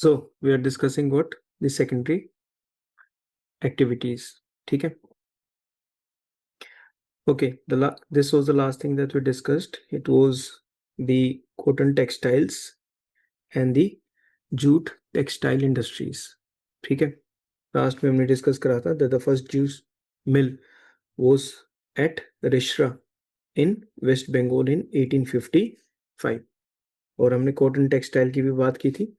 So we are discussing what the secondary activities. ठीक है. Okay, this was the last thing that we discussed. It was the cotton textiles and the jute textile industries. ठीक है. Last में हमने discuss करा था that the first juice mill was at Rishra in West Bengal in 1855. और हमने cotton textile की भी बात की थी.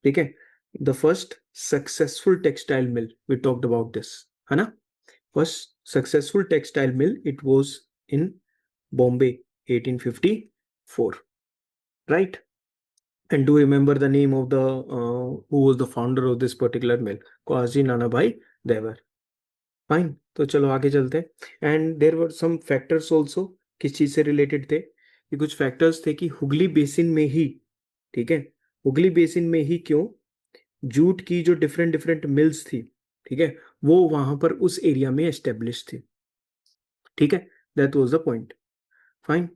ठीक है. The first successful textile mill, we talked about this, है ना? First successful textile mill, it was in Bombay, 1854, right? And do you remember the name of the who was the founder of this particular mill? Kazi Nanabhai Devar. Fine. तो चलो आगे चलते हैं. And there were some factors also. किस चीज से related थे? कि कुछ factors थे कि हुगली बेसिन में ही, ठीक है, हुगली बेसिन में ही क्यों जूट की जो डिफरेंट मिल्स थी, ठीक है, वो वहां पर उस एरिया में एस्टेब्लिश थी. ठीक है, that was the point. Fine,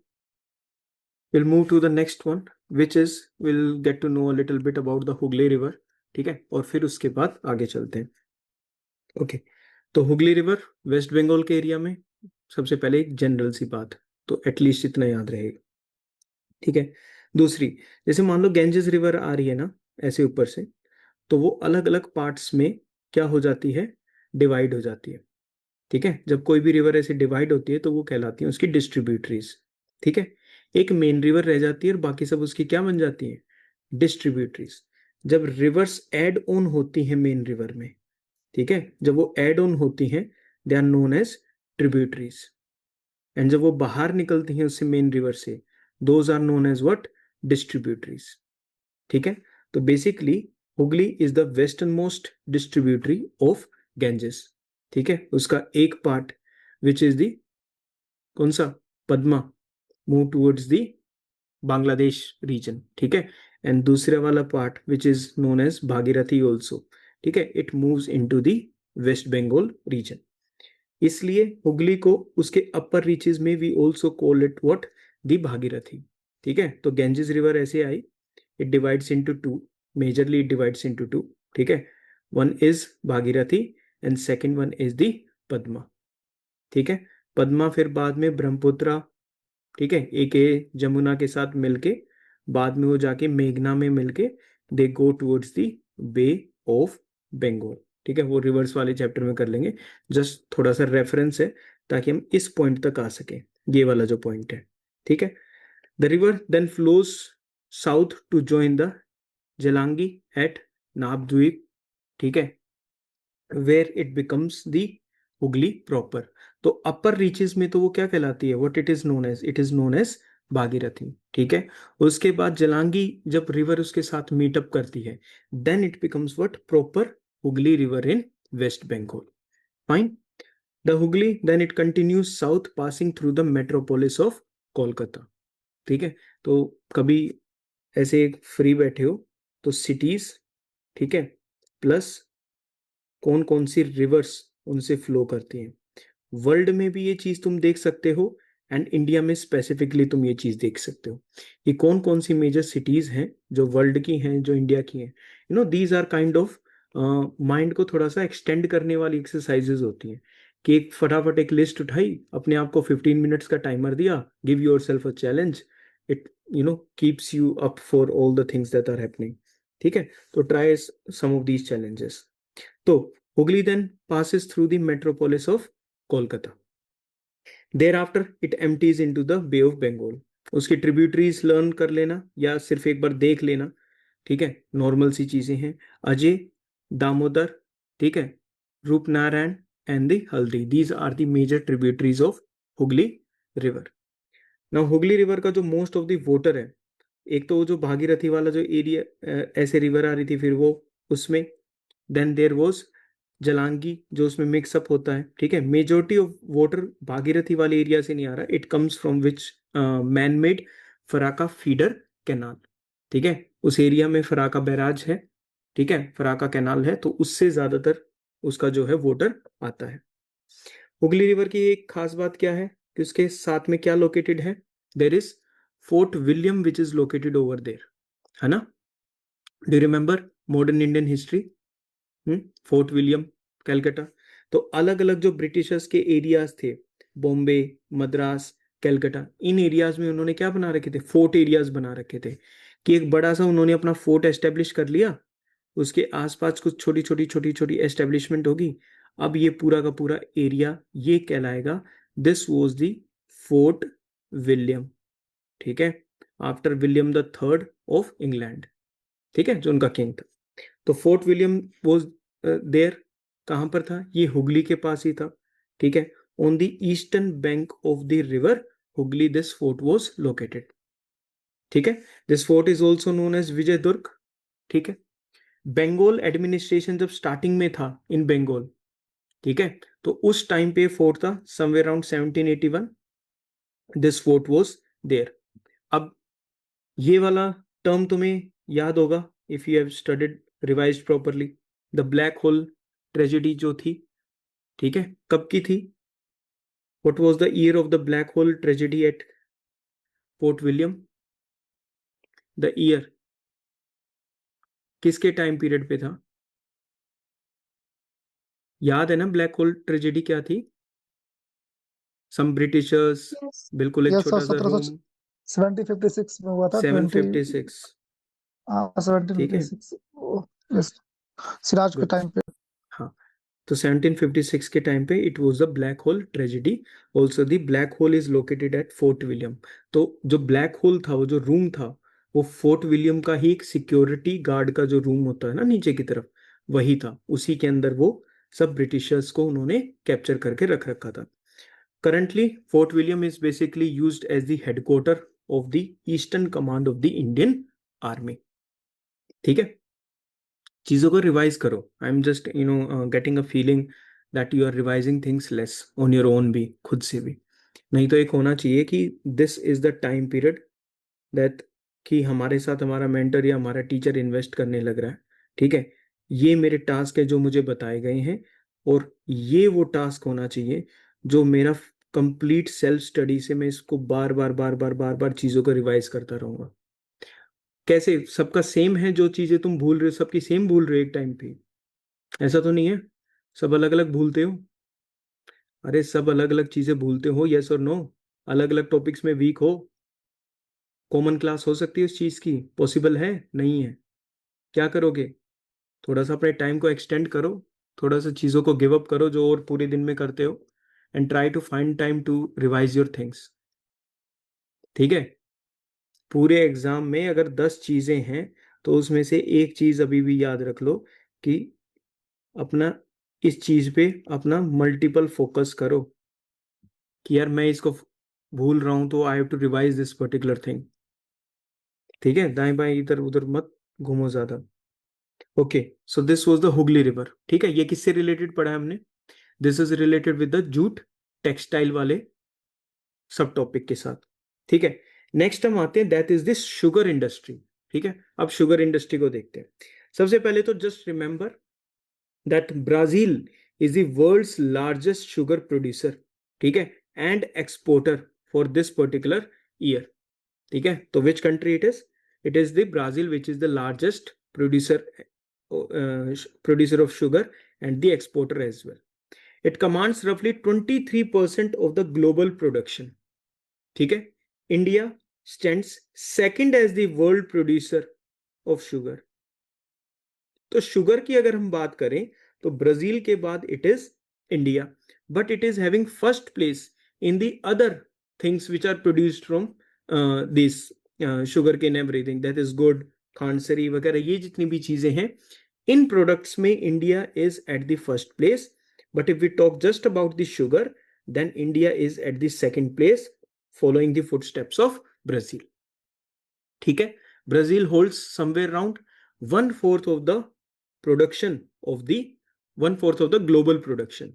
will move to the next one which is will get to know a little bit about the Hooghly river. ठीक है, और फिर उसके बाद आगे चलते हैं. ओके, तो हुगली रिवर वेस्ट बंगाल के एरिया में. सबसे पहले एक जनरल सी बात, तो एटलीस्ट इतना याद रहेगा. ठीक है. दूसरी, जैसे मान लो गेंजेस रिवर आ रही है ना ऐसे ऊपर से, तो वो अलग अलग पार्ट्स में क्या हो जाती है, डिवाइड हो जाती है. ठीक है, जब कोई भी रिवर ऐसे डिवाइड होती है तो वो कहलाती है उसकी डिस्ट्रीब्यूटरीज. ठीक है, एक मेन रिवर रह जाती है और बाकी सब उसकी क्या बन जाती है, डिस्ट्रीब्यूटरीज. जब रिवर्स एड ऑन होती है मेन रिवर में, ठीक है, जब वो एड ऑन होती हैं they are known as tributaries. And जब वो बाहर निकलती हैं उससे मेन रिवर से, those are known as what, distributaries. ठीक है, तो basically Hooghly is the western most distributary of Ganges. ठीक है, उसका एक पार्ट विच इज दी कौन सा, Padma, move towards the Bangladesh region. ठीक है, एंड दूसरे वाला part which is known as Bhagirathi also. ठीक है, it moves into the west Bengal region. इसलिए हुगली को उसके अपर रीचेस में we also call it what, the Bhagirathi. ठीक है, तो गैंजेस रिवर ऐसे आई, it divides into two, majorly it divides into two. ठीक है, one is Bhagirathi and second one is the Padma. ठीक है, पद्मा फिर बाद में ब्रह्मपुत्रा, ठीक है, एक जमुना के साथ मिलके बाद में वो जाके मेघना में मिलके दे go towards the bay of Bengal. ठीक है, वो रिवर्स वाले चैप्टर में कर लेंगे. जस्ट थोड़ा सा रेफरेंस है ताकि हम इस पॉइंट तक आ सके, ये वाला जो पॉइंट है. ठीक है, the river then flows south to join the Jalangi at Nabadwip. ठीक है, where it becomes the Hooghly proper. तो अपर रीचेस में तो वो क्या कहलाती है, what it is known as Bhagirathi. ठीक है, उसके बाद जलांगी जब रिवर उसके साथ मीटअप करती है, then it becomes what, proper Hooghly river in West Bengal. Fine, the Hooghly then it continues south passing through the metropolis of Kolkata. ठीक है, तो कभी ऐसे फ्री बैठे हो तो सिटीज, ठीक है, प्लस कौन कौन सी रिवर्स उनसे फ्लो करती हैं. वर्ल्ड में भी ये चीज तुम देख सकते हो एंड इंडिया में स्पेसिफिकली तुम ये चीज देख सकते हो कि कौन कौन सी मेजर सिटीज हैं जो वर्ल्ड की हैं, जो इंडिया की हैं. You know these are kind of mind को थोड़ा सा एक्सटेंड करने वाली एक्सरसाइजेज होती हैं कि एक फटाफट एक लिस्ट उठाई, अपने आप को 15 मिनट्स का टाइमर दिया, give your self a challenge, it keeps you up for all the things that are happening. ठीक है, तो try some of these challenges. तो Hooghly then passes through the metropolis of Kolkata. Thereafter it empties into the Bay of Bengal. उसकी tributaries learn कर लेना या सिर्फ एक बार देख लेना. ठीक है, नॉर्मल सी चीजें हैं, अजय, दामोदर, ठीक है, Rupnarayan and the Haldi. These are the major tributaries of Hooghly river. Now Hooghly river का जो मोस्ट ऑफ द वाटर है, एक तो जो भागीरथी वाला जो एरिया ऐसे रिवर आ रही थी फिर वो उसमें, देन देयर वाज जलांगी जो उसमें मिक्सअप होता है. ठीक है, मेजोरिटी ऑफ वाटर भागीरथी वाले एरिया से नहीं आ रहा, it comes from which man made Farakka feeder canal. ठीक है, उस एरिया में फराका बैराज है, ठीक है, फराका कैनाल है, तो उससे ज्यादातर उसका जो है वाटर आता है. हुगली रिवर की एक खास बात क्या है कि उसके साथ में क्या लोकेटेड है, there is Fort William which is located over there, है ना. Do you remember modern Indian history, Fort William, Calcutta. तो अलग अलग जो ब्रिटिशर्स के एरियाज थे, बॉम्बे, मद्रास, कलकत्ता, इन एरियाज में उन्होंने क्या बना रखे थे, फोर्ट एरियाज बना रखे थे कि एक बड़ा सा उन्होंने अपना फोर्ट एस्टेब्लिश कर लिया, उसके आसपास कुछ छोटी छोटी छोटी छोटी एस्टेब्लिशमेंट होगी। अब ये पूरा का पूरा एरिया ये कहलाएगा, this was the fort William, ठीक है, after William the third of England, ठीक है, जो उनका किंग था। तो फोर्ट विलियम वॉज देयर, कहां पर था, ये हुगली के पास ही था, ठीक है, on the eastern bank of the river Hooghly this fort was located, ठीक है। This fort is also known as Vijay Durg, ठीक है। बंगाल एडमिनिस्ट्रेशन जब स्टार्टिंग में था इन बंगाल, ठीक है, तो उस टाइम पे फोर्ट था somewhere around 1781, this fort was there. अब ये वाला टर्म तुम्हें याद होगा if you have studied revised properly, the black hole tragedy जो थी, ठीक है, कब की थी, what was the year of the black hole tragedy at Fort William, the year किसके टाइम पीरियड पे था, याद है ना ब्लैक होल ट्रेजेडी क्या थी, सम ब्रिटिशर्स, बिल्कुल एक यस सर, छोटा सा रूम, 1756 में हुआ था, 756, ठीक है, 1756, यस, सिराज के गुड, टाइम पे। हाँ। तो 1756 के टाइम पे it was the black hole tragedy, also the black whole is located at Fort William. तो जो ब्लैक होल था, वो जो रूम था, वो फोर्ट विलियम का ही एक सिक्योरिटी गार्ड का जो रूम होता है ना नीचे की तरफ, वही था, उसी के अंदर वो सब ब्रिटिशर्स को उन्होंने कैप्चर करके रख रखा था। Currently Fort William is basically used as the headquarter of the eastern command of the Indian army, ठीक है। चीज़ों को रिवाइज करो, I am just getting a feeling that you are revising things less on your own भी, खुद से भी। नहीं तो एक होना चाहिए कि this is the time period that, कि हमारे साथ हमारा मेंटर या हमारा टीचर इन्वेस्ट करने लग रहा है, ठीक है, ये मेरे टास्क है जो मुझे बताए गए हैं, और ये वो टास्क होना चाहिए जो मेरा कंप्लीट सेल्फ स्टडी से मैं इसको बार बार बार बार बार बार चीज़ों को रिवाइज करता रहूंगा। कैसे सबका सेम है, जो चीज़ें तुम भूल रहे हो सबकी सेम भूल रहे हो एक टाइम पे, ऐसा तो नहीं है, सब अलग अलग भूलते हो, अरे सब अलग अलग चीजें भूलते हो, यस और नो, अलग अलग टॉपिक्स में वीक हो, कॉमन क्लास हो सकती है उस चीज की, पॉसिबल है, नहीं है, क्या करोगे, थोड़ा सा अपने टाइम को एक्सटेंड करो, थोड़ा सा चीजों को गिव अप करो जो और पूरे दिन में करते हो, and try to find time to revise your things, ठीक है। पूरे एग्जाम में अगर 10 चीजें हैं तो उसमें से एक चीज अभी भी याद रख लो कि अपना इस चीज पे अपना मल्टीपल फोकस करो, कि यार मैं इसको भूल रहा हूं तो I have to revise this particular thing, ठीक है, दाएं बाएं इधर उधर मत घूमो ज्यादा। Okay, so this was the Hooghly river, ठीक है, ये किससे रिलेटेड पढ़ा है हमने, this is related with the jute textile वाले सब टॉपिक के साथ, ठीक है। नेक्स्ट हम आते हैं, that is this sugar industry, ठीक है। अब शुगर इंडस्ट्री को देखते हैं। सबसे पहले तो just remember that Brazil is the world's largest sugar producer, ठीक है, and exporter for this particular year, ठीक है। तो which country it is the Brazil which is the largest producer of sugar and the exporter as well. It commands रफली 23% of the global production, ठीक है। India stands second as the world producer of sugar. तो sugar की अगर हम बात करें तो ब्राजील के बाद it is India, but it is having first place in the other things which are produced from this sugar cane everything, that is gur, khandsari वगैरह, ये जितनी भी चीजें हैं इन प्रोडक्ट्स में India is at the first place. But if we talk just about the sugar, then India is at the second place following the footsteps of Brazil, ठीक है। Brazil holds somewhere around 1/4 of the production of the 1/4 of the global production,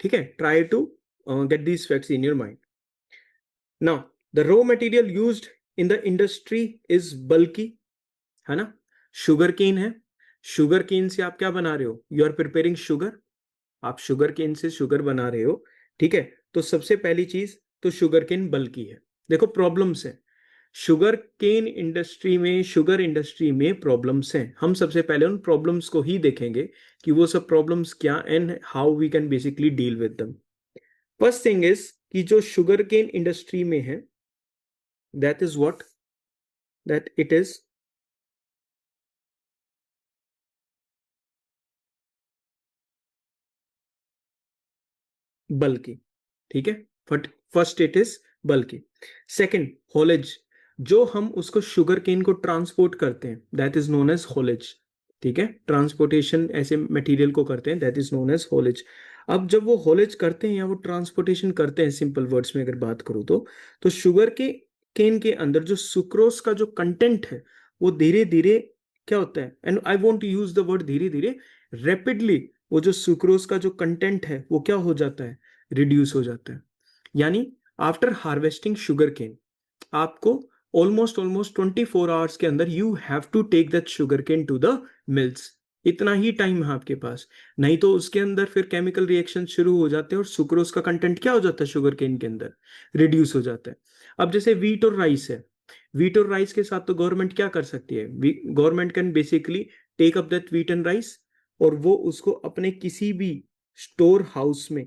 ठीक है। Try to get these facts in your mind. Now the raw material used in the industry is bulky, है ना, sugar cane है, sugar cane से आप क्या बना रहे हो, यू आर प्रिपेयरिंग शुगर, आप शुगर केन से शुगर बना रहे हो, ठीक है। तो सबसे पहली चीज तो शुगर केन बल्कि है। देखो प्रॉब्लम्स है, शुगर इंडस्ट्री में प्रॉब्लम्स हैं। हम सबसे पहले उन प्रॉब्लम्स को ही देखेंगे कि वो सब प्रॉब्लम्स क्या and how we can basically deal with them. First thing is कि जो शुगर केन इंडस्ट्री में है, that is what, that it is bulky. ठीक है, but first it is bulky. Second, haulage, जो हम उसको शुगर केन को ट्रांसपोर्ट करते हैं that is known as haulage. ठीक है, ट्रांसपोर्टेशन ऐसे मटेरियल को करते हैं that is known as haulage. अब जब वो हॉलेज करते हैं या वो ट्रांसपोर्टेशन करते हैं, सिंपल वर्ड्स में अगर बात करूं तो शुगर के केन के अंदर जो सुक्रोज का जो कंटेंट है वो धीरे धीरे क्या होता है, and I want to use the word धीरे धीरे, रेपिडली वो जो सुक्रोज का जो कंटेंट है वो क्या हो जाता है, रिड्यूस हो जाता है। यानी आफ्टर हार्वेस्टिंग शुगर केन आपको ऑलमोस्ट ऑलमोस्ट 24 आवर्स के अंदर you have to take that sugar cane to the mills. इतना ही टाइम है आपके पास, नहीं तो उसके अंदर फिर केमिकल रिएक्शन शुरू हो जाते हैं और सुक्रोज का कंटेंट क्या हो जाता है शुगर केन के अंदर, रिड्यूस हो जाता है। अब जैसे वीट और राइस है, वीट और राइस के साथ तो गवर्नमेंट क्या कर सकती है, government can basically take up that wheat and rice और वो उसको अपने किसी भी स्टोर हाउस में,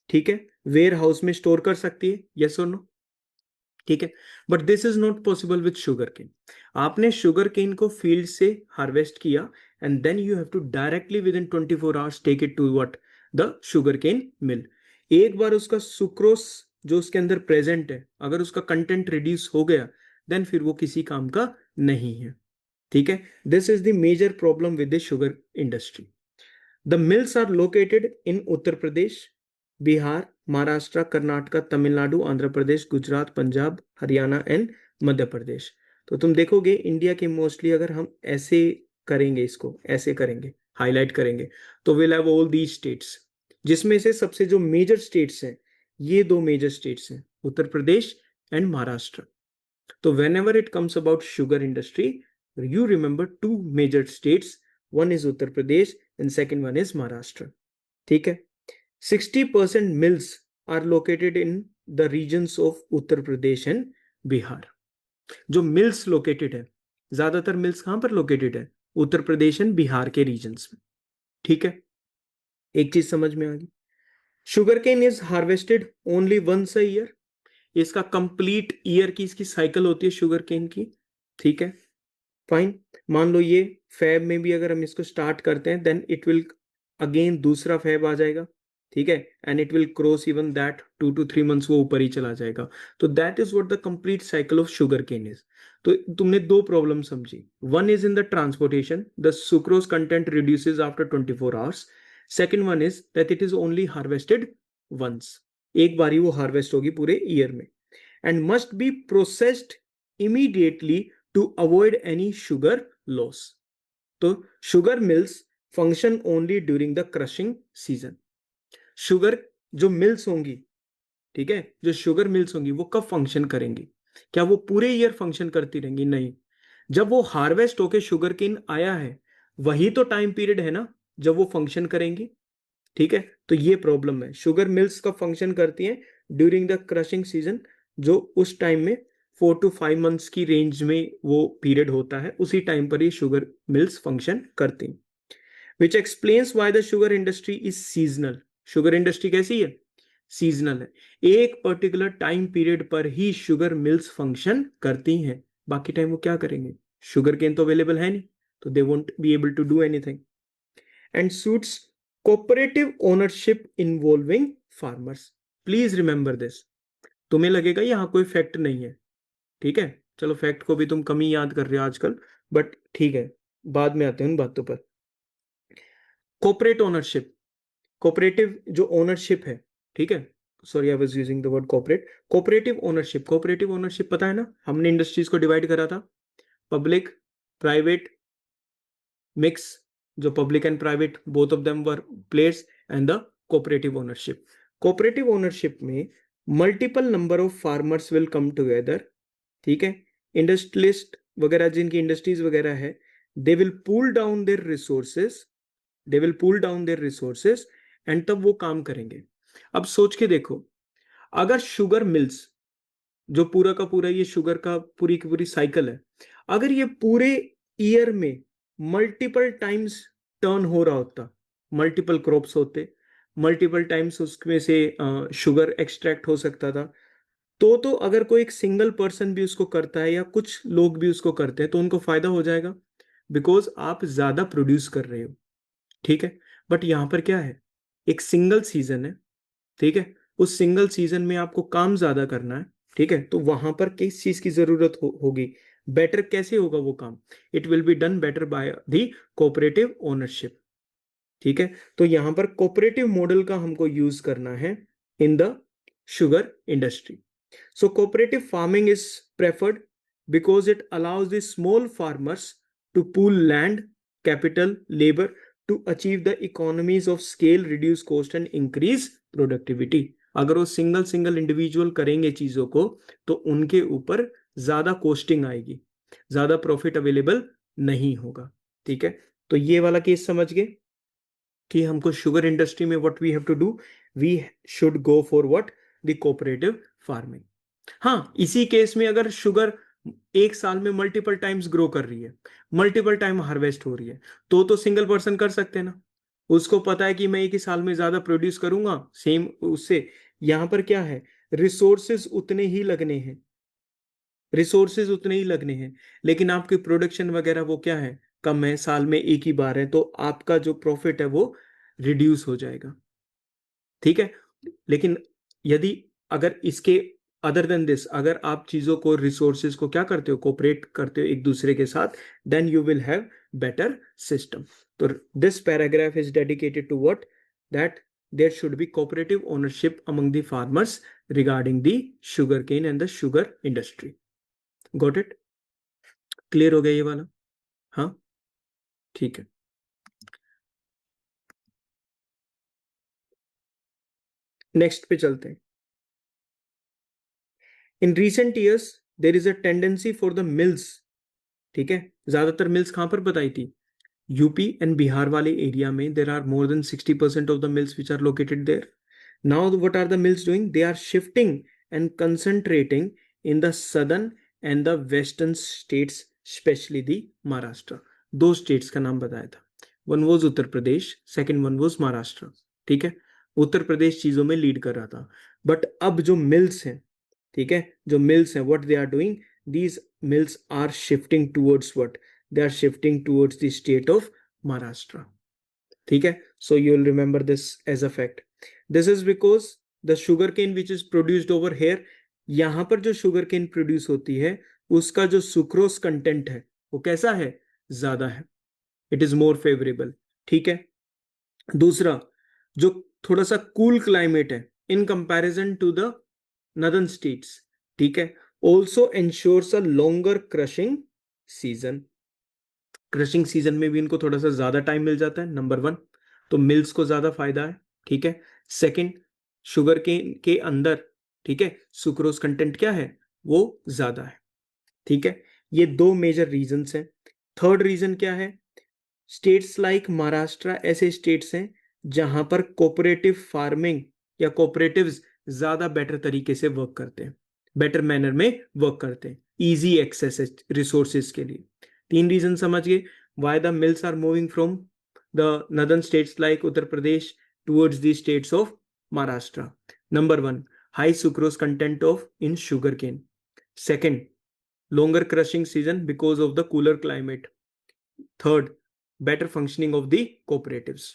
ठीक है, वेयर हाउस में स्टोर कर सकती है, यस और नो। ठीक है, but this is not possible with sugar cane. आपने शुगर केन को फील्ड से हार्वेस्ट किया and then you have to directly within 24 hours take it to what, the sugar cane mill. एक बार उसका सुक्रोस जो उसके अंदर प्रेजेंट है अगर उसका कंटेंट रिड्यूस हो गया देन फिर वो किसी काम का नहीं है। ठीक है, this is the major problem with the sugar industry. The mills are located in Uttar Pradesh, Bihar, Maharashtra, Karnataka, Tamil Nadu, Andhra Pradesh, Gujarat, Punjab, Haryana and Madhya Pradesh. तो तुम देखोगे इंडिया के मोस्टली अगर हम ऐसे करेंगे, इसको ऐसे करेंगे, हाईलाइट करेंगे, तो will have all these states, जिसमें से सबसे जो मेजर स्टेट्स हैं ये दो मेजर स्टेट्स हैं, उत्तर प्रदेश एंड महाराष्ट्र। तो whenever it comes about sugar industry you remember two major states, one is Uttar Pradesh and second one is Maharashtra. ठीक है, 60% mills are located in the regions of Uttar Pradesh and Bihar. जो mills located है, ज्यादातर mills कहां पर located है, Uttar Pradesh and Bihar के regions में। ठीक है, एक चीज समझ में आ गई, sugar cane is harvested only once a year, इसका कंप्लीट ईयर की इसकी साइकिल होती है शुगर केन की। ठीक है, फाइन, मान लो ये फैब में भी अगर हम इसको स्टार्ट करते हैं देन इट विल अगेन दूसरा फैब आ जाएगा। ठीक है, and it will cross even that 2 to 3 months वो ऊपर ही चला जाएगा। तो that is what the complete cycle of sugar cane is. तो तुमने दो प्रॉब्लम समझी, one is in the transportation, the sucrose content reduces after 24 hours. Second one is that it is only harvested once, एक बार ही वो harvest होगी पूरे ईयर में, and must be processed immediately to avoid any sugar loss. तो sugar mills function only during the crushing season. Sugar जो mills होंगी, ठीक है, जो शुगर मिल्स होंगी वो कब फंक्शन करेंगी, क्या वो पूरे ईयर फंक्शन करती रहेंगी, नहीं। जब वो हार्वेस्ट होके शुगर केन आया है वही तो टाइम पीरियड है ना जब वो फंक्शन करेंगी। ठीक है, तो ये प्रॉब्लम है, शुगर मिल्स का फंक्शन करती हैं ड्यूरिंग द क्रशिंग सीजन, जो उस टाइम में 4 to 5 months की रेंज में वो पीरियड होता है, उसी टाइम पर ये शुगर मिल्स फंक्शन करती हैं। विच explains why the sugar industry is seasonal. Sugar industry कैसी है, सीजनल है, एक पर्टिकुलर टाइम पीरियड पर ही शुगर मिल्स फंक्शन करती हैं, बाकी टाइम वो क्या करेंगे, शुगर केन तो अवेलेबल है नहीं, तो they won't be able to do anything. And suits cooperative ownership involving farmers. Please remember this, तुम्हें लगेगा यहां कोई फैक्ट नहीं है, ठीक है, चलो फैक्ट को भी तुम कम ही याद कर रहे हो आजकल, बट ठीक है, बाद में आते हैं उन बातों पर। कोऑपरेट ओनरशिप, कोऑपरेटिव जो ओनरशिप है, ठीक है, sorry I was using the word cooperate, cooperative ownership, cooperative ownership पता है ना, हमने इंडस्ट्रीज को डिवाइड करा था, पब्लिक, प्राइवेट, मिक्स, जो public and private both of them were players, and the cooperative ownership. Cooperative ownership में multiple number of farmers will come together, ठीक है, इंडस्ट्रियलिस्ट वगैरह जिनकी इंडस्ट्रीज वगैरह है, they will pull down their resources, they will pull down their resources, and तब वो काम करेंगे। अब सोच के देखो, अगर शुगर मिल्स जो पूरा का पूरा ये शुगर का पूरी की पूरी साइकिल है, अगर ये पूरे ईयर में मल्टीपल टाइम्स टर्न हो रहा होता, मल्टीपल क्रॉप्स होते, मल्टीपल टाइम्स उसमें से शुगर एक्सट्रैक्ट हो सकता था, तो अगर कोई एक सिंगल पर्सन भी उसको करता है या कुछ लोग भी उसको करते हैं तो उनको फायदा हो जाएगा, बिकॉज आप ज्यादा प्रोड्यूस कर रहे हो। ठीक है, बट यहां पर क्या है, एक सिंगल सीजन है, ठीक है, उस सिंगल सीजन में आपको काम ज्यादा करना है, ठीक है, तो वहां पर किस चीज की जरूरत होगी, बेटर कैसे होगा वो काम, it will be done better by the cooperative ownership. ठीक है, तो यहां पर कोऑपरेटिव मॉडल का हमको यूज करना है in the sugar industry. So cooperative farming is preferred because it allows the small farmers to pool land, capital, labor to achieve the economies of scale, reduce cost and increase productivity. अगर वो single single individual करेंगे चीजों को तो उनके ऊपर ज्यादा costing आएगी, ज्यादा प्रॉफिट अवेलेबल नहीं होगा। ठीक है, तो ये वाला केस समझ गए कि हमको शुगर इंडस्ट्री में what we have to do, we should go for what, the cooperative farming. हाँ, इसी केस में अगर शुगर एक साल में मल्टीपल टाइम्स ग्रो कर रही है, मल्टीपल टाइम हार्वेस्ट हो रही है, तो सिंगल पर्सन कर सकते हैं ना, उसको पता है कि मैं एक ही साल में ज्यादा प्रोड्यूस करूंगा सेम उससे। यहां पर क्या है, रिसोर्सेज उतने ही लगने हैं, रिसोर्सेज उतने ही लगने हैं, लेकिन आपकी प्रोडक्शन वगैरह वो क्या है, कम है, साल में एक ही बार है, तो आपका जो प्रॉफिट है वो रिड्यूस हो जाएगा। ठीक है, लेकिन यदि अगर इसके अदर देन दिस, अगर आप चीजों को रिसोर्सेज को क्या करते हो, कोऑपरेट करते हो एक दूसरे के साथ, then you will have better system. तो this paragraph is dedicated to what, that there should be cooperative ownership among the farmers regarding the sugar cane and the sugar industry. Got it? Clear हो गया ये वाला? हाँ, ठीक है। Next पे चलते हैं। In recent years there is a tendency for the mills, ठीक है, ज्यादातर मिल्स कहां पर बताई थी, यूपी एंड बिहार वाले एरिया में there are more than 60% of the mills which are located there. Now what are the mills doing, they are shifting and concentrating in the southern and the western states, especially the Maharashtra. दो states का नाम बताया था, one was Uttar Pradesh, second one was Maharashtra. ठीक है, उत्तर प्रदेश चीजों में lead कर रहा था, बट अब जो मिल्स हैं, ठीक है, जो मिल्स हैं, what they are doing, these mills are shifting towards what, they are shifting towards the state of Maharashtra. ठीक है, so you will remember this as a fact. This is because the sugar cane which is produced over here, यहां पर जो sugar केन produce होती है उसका जो sucrose content है वो कैसा है, ज्यादा है, इट इज मोर फेवरेबल। ठीक है, दूसरा, जो थोड़ा सा कूल क्लाइमेट है in comparison to the northern states, ठीक है, also ensures a longer crushing season. Crushing season में भी इनको थोड़ा सा ज्यादा टाइम मिल जाता है, नंबर वन, तो मिल्स को ज्यादा फायदा है। ठीक है, सेकंड, शुगर के अंदर, ठीक है, सुक्रोज कंटेंट क्या है, वो ज्यादा है। ठीक है, ये दो मेजर रीजंस हैं। थर्ड रीजन क्या है, स्टेट्स लाइक महाराष्ट्र ऐसे स्टेट्स हैं जहां पर कोऑपरेटिव फार्मिंग या कोऑपरेटिव्स ज्यादा बेटर तरीके से वर्क करते हैं, बेटर मैनर में वर्क करते हैं, इजी एक्सेस है रिसोर्सेज के लिए। तीन रीजन समझ गए, why the mills are moving from the northern states like Uttar Pradesh towards the states of Maharashtra. Number one, high sucrose content of in sugar cane. Second, longer crushing season because of the cooler climate. Third, better functioning of the cooperatives.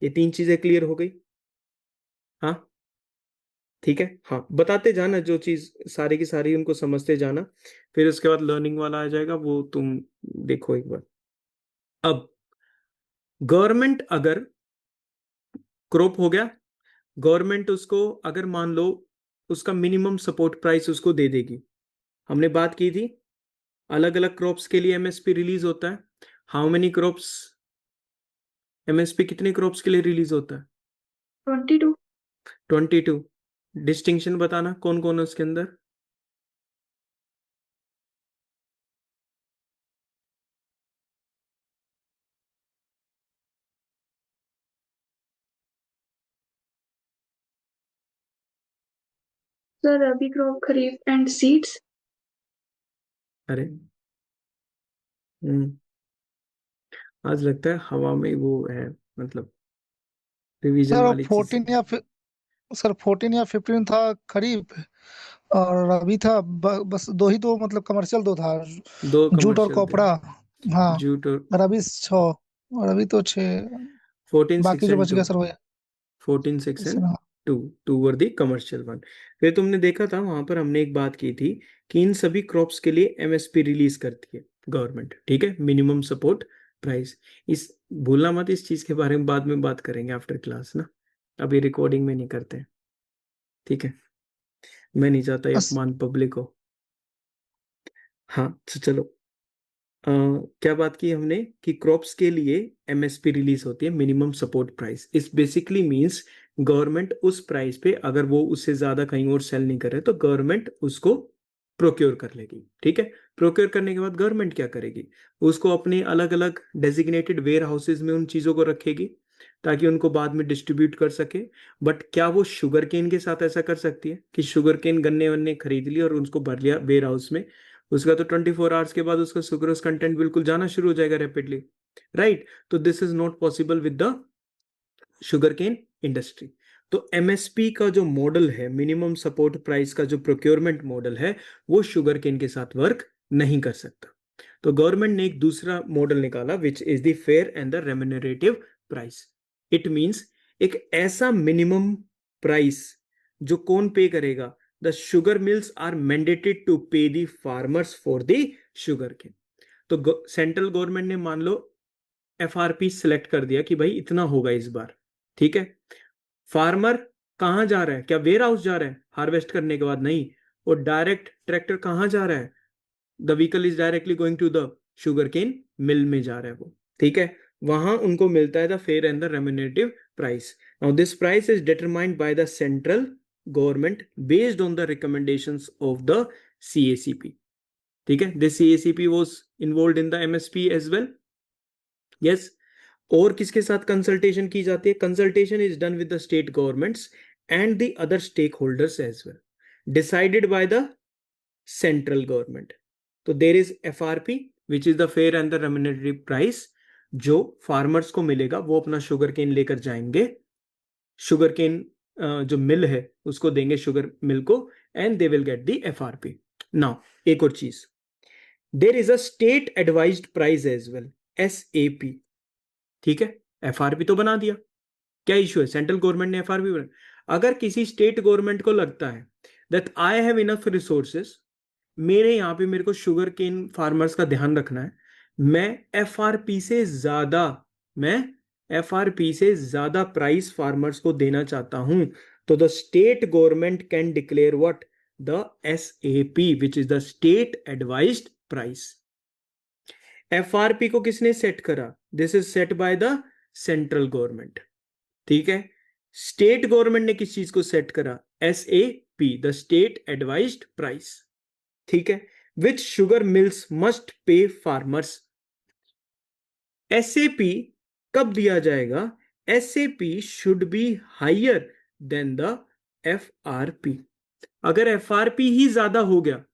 ये तीन चीजें clear हो गई? हाँ, ठीक है, हाँ, बताते जाना जो चीज सारी की सारी उनको समझते जाना, फिर उसके बाद लर्निंग वाला आ जाएगा वो तुम देखो एक बार। अब गवर्नमेंट अगर क्रॉप हो गया, गवर्नमेंट उसको अगर मान लो उसका मिनिमम सपोर्ट प्राइस उसको दे देगी, हमने बात की थी अलग अलग क्रॉप्स के लिए एमएसपी रिलीज होता है, हाउ मेनी क्रॉप्स, एमएसपी कितने क्रॉप्स के लिए रिलीज होता है, 22। 22। डिस्टिंक्शन बताना कौन कौन है उसके अंदर, Sir, Rabi crop, Kharif and seeds. अरे आज लगता है हवा में वो है, मतलब रिवीजन सर वाली चीज। 14 या 15 था खरीफ, और अभी था बस दो ही, दो मतलब कमर्शियल दो था, दो जूट और कमर्शियल थे, कपड़ा। हाँ, जूट और और अभी 6, और अभी तो 6, 14 बाकी 6 जो एंड बच 2, गया सर वो 14 6 सर। एंड हाँ 2, 2 वर दी कमर्शियल वन। फिर तुमने देखा था वहां पर हमने एक बात की थी कि इन सभी क्रॉप्स के लिए एमएसपी रिलीज करती है गवर्नमेंट, ठीक है, मिनिमम सपोर्ट प्राइस। इस भूलना मत, इस चीज के बारे में बाद में बात करेंगे आफ्टर क्लास ना, अभी रिकॉर्डिंग में नहीं करते हैं, ठीक है। मैं नहीं चाहता ये बस। अपमान पब्लिक हो। हाँ तो चलो, क्या बात की हमने कि क्रॉप्स के लिए एमएसपी रिलीज होती है, मिनिमम सपोर्ट प्राइस। इस बेसिकली मींस गवर्नमेंट उस प्राइस पे, अगर वो उससे ज्यादा कहीं और सेल नहीं करे तो गवर्नमेंट उसको प्रोक्योर कर लेगी, ठीक है। प्रोक्योर करने के बाद गवर्नमेंट क्या करेगी, उसको अपने अलग अलग डेजिग्नेटेड वेयर हाउसेज में उन चीजों को रखेगी ताकि उनको बाद में डिस्ट्रीब्यूट कर सके। बट क्या वो शुगर केन के साथ ऐसा कर सकती है कि शुगर केन गन्ने वन्ने खरीद लिया और उसको भर लिया वेयर हाउस में, उसका तो 24 आवर्स के बाद उसका सुक्रोज कंटेंट बिल्कुल जाना शुरू हो जाएगा रैपिडली, राइट। तो this is not possible with the sugar cane industry. तो एमएसपी का जो मॉडल है, मिनिमम सपोर्ट प्राइस का जो प्रोक्योरमेंट मॉडल है, वो शुगर केन के साथ वर्क नहीं कर सकता। तो गवर्नमेंट ने एक दूसरा मॉडल निकाला which is the fair and the remunerative price. It means एक ऐसा मिनिमम प्राइस जो कौन पे करेगा, the sugar mills are mandated to pay the farmers for the sugar cane. तो सेंट्रल गवर्नमेंट ने मान लो एफआरपी सिलेक्ट कर दिया कि भाई इतना होगा इस बार, ठीक है। फार्मर कहां जा रहा है, क्या वेयर हाउस जा रहा है हार्वेस्ट करने के बाद? नहीं, वो डायरेक्ट ट्रैक्टर कहां जा रहा है, the vehicle is directly going to the sugar cane mill में जा रहा है वो, ठीक है। वहां उनको मिलता है the fair and the remunerative price. Now this price is determined by the central government based on the recommendations of the CACP, ठीक है। This CACP was involved in the MSP as well, yes. और किसके साथ consultation की जाती है? Consultation is done with the state governments and the other stakeholders as well, decided by the central government. तो there is FRP which is the fair and the remunerative price, जो farmers को मिलेगा, वो अपना sugar cane लेकर जाएंगे, sugar cane जो मिल है उसको देंगे शुगर मिल को, and they will get the FRP. Now एक और चीज, there is a state advised price as well, SAP, ठीक है। एफआरपी तो बना दिया, क्या इशू है, सेंट्रल गवर्नमेंट ने एफआरपी बना। अगर किसी स्टेट गवर्नमेंट को लगता है that I have enough resources, मेरे यहाँ पे मेरे को शुगर केन फार्मर्स का ध्यान रखना है, मैं एफआरपी से ज्यादा मैं एफआरपी से ज्यादा प्राइस फार्मर्स को देना चाहता हूं, तो the state government can declare what, the SAP which is the state advised price. FRP को किसने सेट करा? This is set by the central government, ठीक है। स्टेट गवर्नमेंट ने किस चीज को सेट करा? SAP, the state advised price, ठीक है, which sugar mills must pay farmers. SAP कब दिया जाएगा? SAP should be higher than the FRP. अगर एफआरपी ही ज्यादा हो गया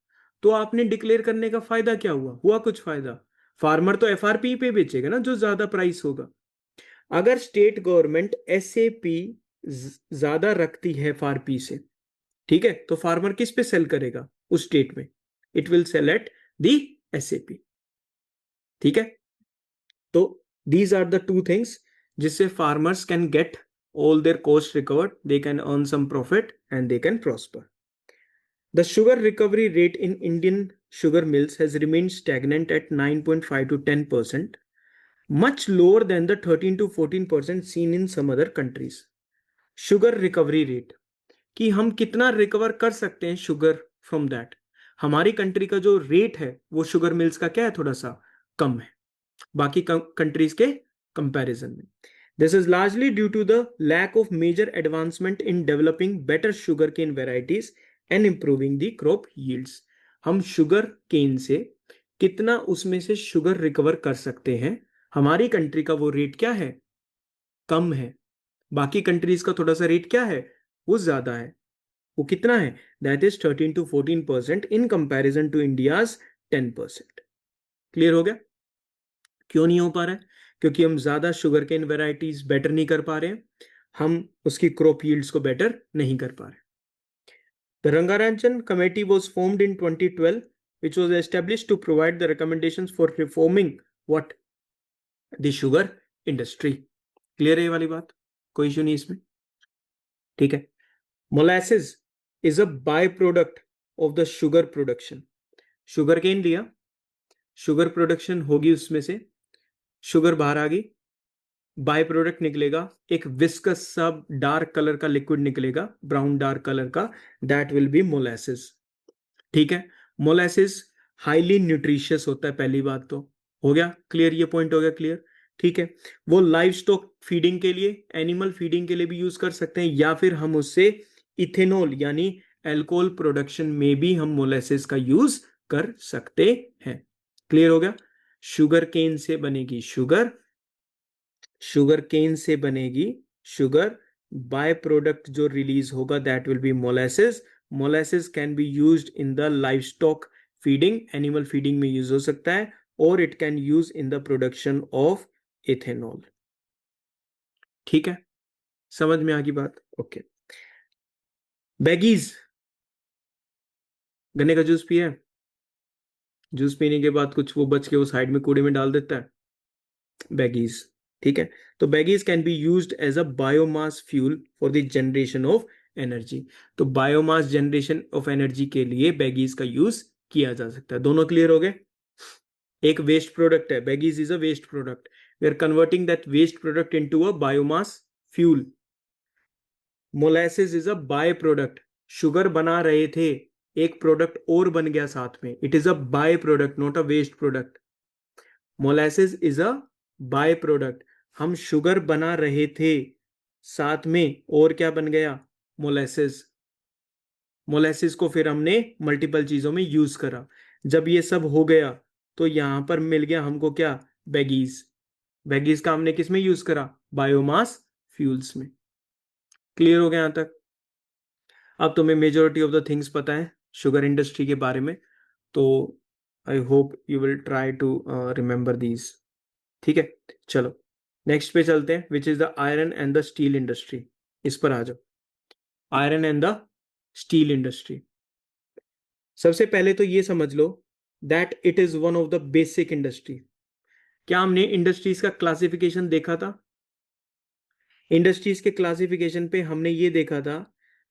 तो आपने डिक्लेयर करने का फायदा क्या हुआ? हुआ कुछ फायदा? फार्मर तो एफआरपी पे बेचेगा ना जो ज्यादा प्राइस होगा। अगर स्टेट गवर्नमेंट एसएपी ज्यादा रखती है एफआरपी से, ठीक है, तो फार्मर किस पे सेल करेगा उस स्टेट में? It will sell at the SAP, ठीक है। तो these are the two things जिससे farmers can get all their cost recovered, they can earn some profit and they can prosper. The sugar recovery rate in Indian sugar mills has remained stagnant at 9.5 to 10%, much lower than the 13 to 14% seen in some other countries. Sugar recovery rate, कि हम कितना recover कर सकते हैं sugar from that, हमारी country का जो rate है वो शुगर मिल्स का क्या है, थोड़ा सा कम है बाकी कंट्रीज के कंपैरिजन में। This is largely due to the lack of major advancement in developing better sugar cane varieties and improving the crop yields. हम शुगर केन से कितना उसमें से शुगर रिकवर कर सकते हैं, हमारी कंट्री का वो रेट क्या है, कम है। बाकी कंट्रीज का थोड़ा सा रेट क्या है, वो ज्यादा है। वो कितना है? That is 13 to 14% in comparison to India's 10%। Clear हो गया? क्यों नहीं हो पा रहा है? क्योंकि हम ज्यादा शुगर केन वेराइटीज बेटर नहीं कर पा रहे हैं, हम उसकी क्रॉप यील्ड्स को बेटर नहीं कर पा रहे। The Rangarajan Committee was formed in 2012, which was established to provide the recommendations for reforming what? The sugar industry. Clear है ये वाली बात? कोई इशू नहीं इसमें, ठीक है। Molasses is a by product of the sugar production. Sugar cane लिया, शुगर प्रोडक्शन होगी, उसमें से शुगर बाहर आ गई, बाय प्रोडक्ट निकलेगा एक विस्कस सा डार्क कलर का लिक्विड निकलेगा, ब्राउन डार्क कलर का, दैट विल बी मोलासेस। ठीक है, मोलासेस हाईली न्यूट्रिशियस होता है, पहली बात तो हो गया क्लियर, ये पॉइंट हो गया क्लियर। ठीक है, वो लाइव स्टॉक फीडिंग के लिए, एनिमल फीडिंग के लिए भी यूज कर सकते हैं, या फिर हम उससे इथेनॉल यानी एल्कोहल प्रोडक्शन में भी हम मोलासेस का यूज कर सकते हैं। क्लियर हो गया? शुगर केन से बनेगी शुगर, शुगर केन से बनेगी शुगर, बाय प्रोडक्ट जो रिलीज होगा that will B molasses. Molasses can be used in the livestock feeding, animal feeding में यूज हो सकता है, और it can use in the production of ethanol. ठीक है, समझ में आ गई बात? ओके। बैगीज, गन्ने का जूस पिए, जूस पीने के बाद कुछ वो बच के वो साइड में कूड़े में डाल देता है, बैगीज। ठीक है, तो bagasse can be used as a biomass fuel for the generation of energy. तो बायोमास जनरेशन ऑफ एनर्जी के लिए बैगीज का यूज किया जा सकता है। दोनों क्लियर हो गए? एक वेस्ट प्रोडक्ट है, bagasse is a waste product, we are converting that waste product into a biomass fuel. Molasses is a by product, sugar बना रहे थे, एक प्रोडक्ट और बन गया साथ में, it is a by product not a waste product. Molasses is a by product, हम शुगर बना रहे थे, साथ में और क्या बन गया? मोलासेस। मोलासेस को फिर हमने मल्टीपल चीजों में यूज करा, जब ये सब हो गया तो यहां पर मिल गया हमको क्या? बैगीज। बैगीज का हमने किस में यूज करा? बायोमास फ्यूल्स में। क्लियर हो गया यहां तक? अब तुम्हें मेजोरिटी ऑफ द थिंग्स पता है शुगर इंडस्ट्री के बारे में, तो I hope you will try to remember these. ठीक है, चलो नेक्स्ट पे चलते हैं, which is the iron and the steel industry. इस पर आ जाओ, iron and the steel industry. सबसे पहले तो ये समझ लो that it is one of the basic industry. क्या हमने इंडस्ट्रीज का क्लासिफिकेशन देखा था? इंडस्ट्रीज के क्लासिफिकेशन पे हमने ये देखा था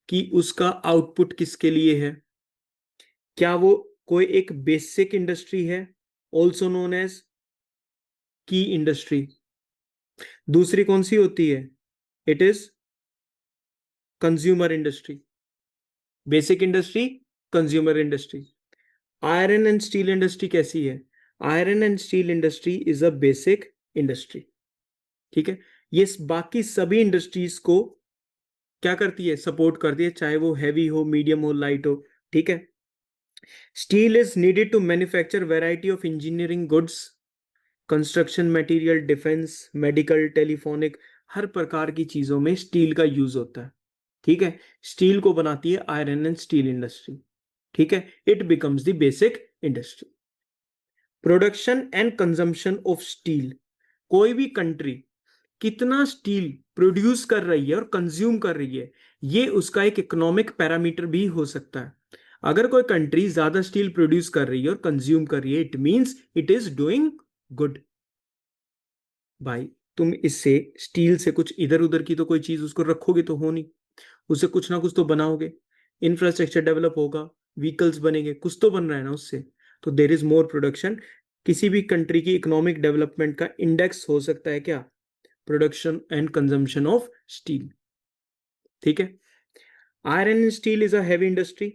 कि उसका आउटपुट किसके लिए है, क्या वो कोई एक बेसिक इंडस्ट्री है, ऑल्सो नोन एज की इंडस्ट्री। दूसरी कौन सी होती है? It is consumer industry. Basic industry, consumer industry. Iron and steel industry कैसी है? Iron and steel industry is a basic industry. ठीक है, ये बाकी सभी इंडस्ट्रीज को क्या करती है? सपोर्ट करती है, चाहे वो हैवी हो, मीडियम हो, लाइट हो। ठीक है, steel is needed to manufacture variety of engineering goods, construction material, defence, medical, telephonic, हर प्रकार की चीजों में स्टील का यूज होता है। ठीक है, स्टील को बनाती है आयरन एंड स्टील इंडस्ट्री। ठीक है, it becomes the basic industry. Production and consumption of steel, कोई भी कंट्री कितना स्टील प्रोड्यूस कर रही है और कंज्यूम कर रही है, ये उसका एक इकोनॉमिक पैरामीटर भी हो सकता है। अगर कोई कंट्री ज्यादा स्टील प्रोड्यूस कर रही है और कंज्यूम कर रही है, it means it is doing good. भाई तुम इससे स्टील से कुछ इधर उधर की तो कोई चीज उसको रखोगे तो हो नहीं, उससे कुछ ना कुछ तो बनाओगे, इंफ्रास्ट्रक्चर डेवलप होगा, व्हीकल्स बनेंगे, कुछ तो बन रहा है ना उससे, तो देर इज मोर प्रोडक्शन। किसी भी कंट्री की इकोनॉमिक डेवलपमेंट का इंडेक्स हो सकता है क्या? Production and consumption of steel. ठीक है, iron and steel is a heavy industry,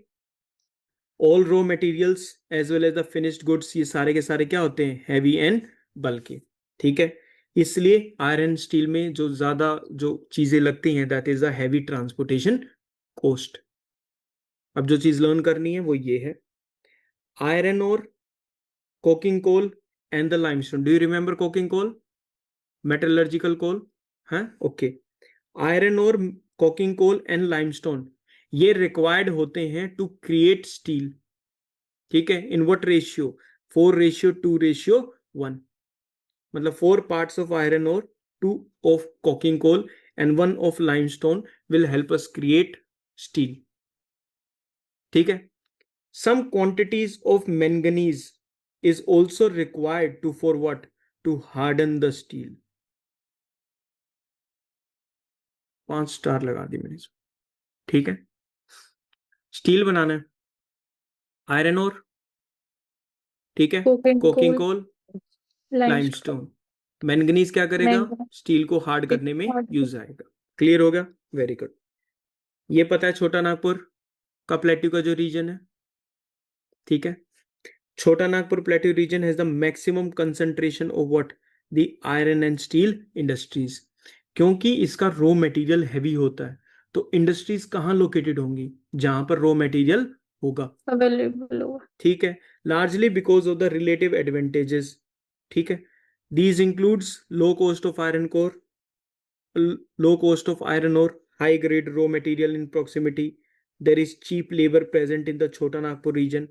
all raw materials as well as the finished goods, ये सारे के सारे क्या होते हैं? हैवी एंड बल्कि। ठीक है, इसलिए आयरन स्टील में जो ज्यादा जो चीजें लगती हैं that is a heavy transportation cost. अब जो चीज लर्न करनी है वो ये है, आयरन और coking coal and the limestone. Do you remember coking coal? Metallurgical coal है, ओके। आयरन और कोकिंग कोल एंड लाइमस्टोन, ये रिक्वायर्ड होते हैं टू क्रिएट स्टील, ठीक है, इन व्हाट रेशियो, 4:2:1, मतलब 4 parts of iron ore, 2 of coking coal and 1 of limestone will help us create steel, ठीक है. Some quantities of manganese is also required to for what, to harden the steel. 5 star लगा दी मैंने इसमें, ठीक है. Steel बनाना है, iron ore, ठीक है, कोकिंग कोल, लाइमस्टोन. मैंगनीज क्या करेगा, स्टील को हार्ड करने में यूज आएगा. क्लियर हो गया, वेरी गुड. ये पता है छोटा नागपुर का प्लेट्यू का जो रीजन है, ठीक है. छोटा Nagpur plateau region has the maximum concentration of what, the iron and steel industries. क्योंकि इसका रॉ मटेरियल हैवी होता है, तो इंडस्ट्रीज कहाँ लोकेटेड होंगी, जहां पर रॉ मटेरियल होगा, अवेलेबल होगा, ठीक है. Largely because of the relative advantages, ठीक है. These includes low cost of iron core, low cost of iron ore, high grade raw material in proximity, there is cheap labor present in the Chota Nagpur region,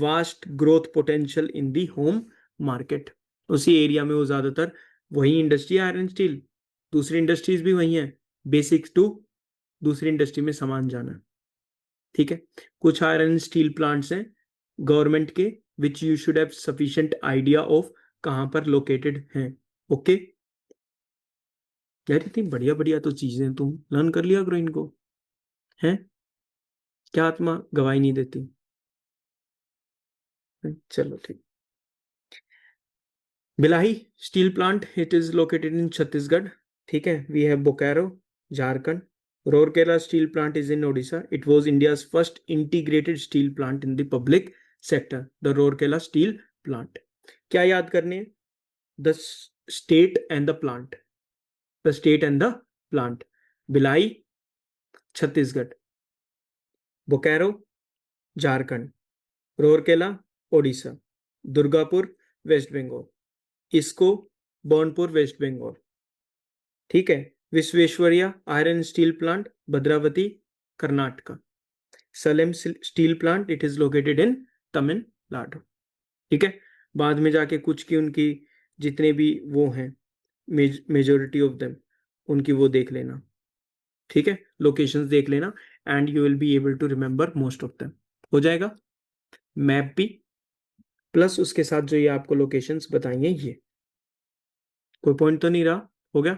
vast growth potential in the home market. उसी area में वो ज्यादातर वही industry, iron steel, दूसरी industries भी वही है, basics to दूसरी इंडस्ट्री में सामान जाना, ठीक है. कुछ आयरन स्टील प्लांट्स हैं गवर्नमेंट के, which you should have sufficient idea of कहां पर लोकेटेड हैं. ओके यार, इतनी बढ़िया बढ़िया तो चीजें तुम लर्न कर लिया करो इनको, हैं, क्या आत्मा गवाही नहीं देती. चलो ठीक. Bhilai steel plant, it is located in Chhattisgarh, ठीक है. We have Bokaro, Jharkhand. Rourkela steel plant is in Odisha. It was India's first integrated steel plant in the public sector, the Rourkela steel plant. क्या याद करने, the state and the plant, the state and the plant. Bhilai, Chhattisgarh. Bokaro, Jharkhand. Rourkela, Odisha. Durgapur, West Bengal. इसको Burnpur, waste Bengal, ठीक है. Visvesvaraya iron steel plant, Bhadravati, Karnataka. Salem steel plant, it is located in Tamil Nadu, ठीक है. बाद में जाके कुछ की उनकी जितने भी वो हैं, मेजोरिटी ऑफ देम, उनकी वो देख लेना, ठीक है, लोकेशंस देख लेना, and you will be able to remember most of them. हो जाएगा. मैप भी प्लस उसके साथ जो ये आपको लोकेशंस बताएंगे, ये कोई पॉइंट तो नहीं रहा, हो गया.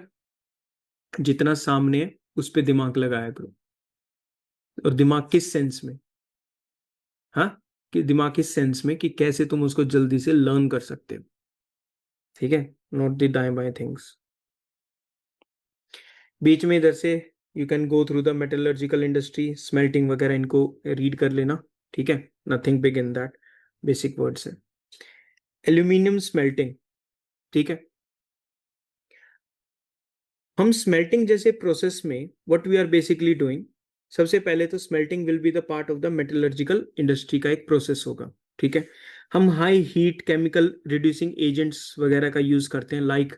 जितना सामने है उस पर दिमाग लगाया करो. और दिमाग किस सेंस में, हाँ, कि दिमाग किस सेंस में कि कैसे तुम उसको जल्दी से लर्न कर सकते हो, ठीक है, नॉट द दाएं बाएं थिंग्स. बीच में इधर से you can go through the metallurgical industry, smelting वगैरह, इनको रीड कर लेना, ठीक है. Nothing big in that, basic words है. एल्यूमिनियम स्मेल्टिंग, ठीक है. हम स्मेल्टिंग जैसे प्रोसेस में what we are basically doing, सबसे पहले तो smelting will be the part of the metallurgical industry का एक प्रोसेस होगा, ठीक है. हम high heat chemical reducing agents वगैरह का यूज करते हैं, लाइक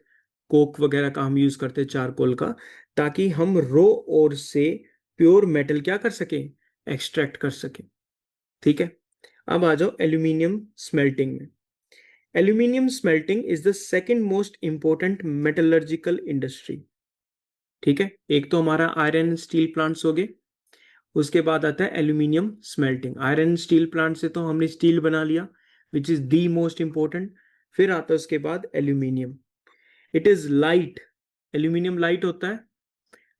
कोक वगैरह का हम यूज करते हैं, चारकोल का, ताकि हम रो और से प्योर मेटल क्या कर सकें, एक्सट्रैक्ट कर सकें, ठीक है. अब आ जाओ एल्यूमिनियम स्मेल्टिंग में. Aluminium smelting is the second most important metallurgical industry, ठीक है. एक तो हमारा आयरन स्टील प्लांट्स हो गए, उसके बाद आता है aluminium smelting. Iron steel plant से तो हमने स्टील बना लिया, विच इज द मोस्ट इंपॉर्टेंट. फिर आता है उसके बाद aluminium. It is light, aluminium light होता है,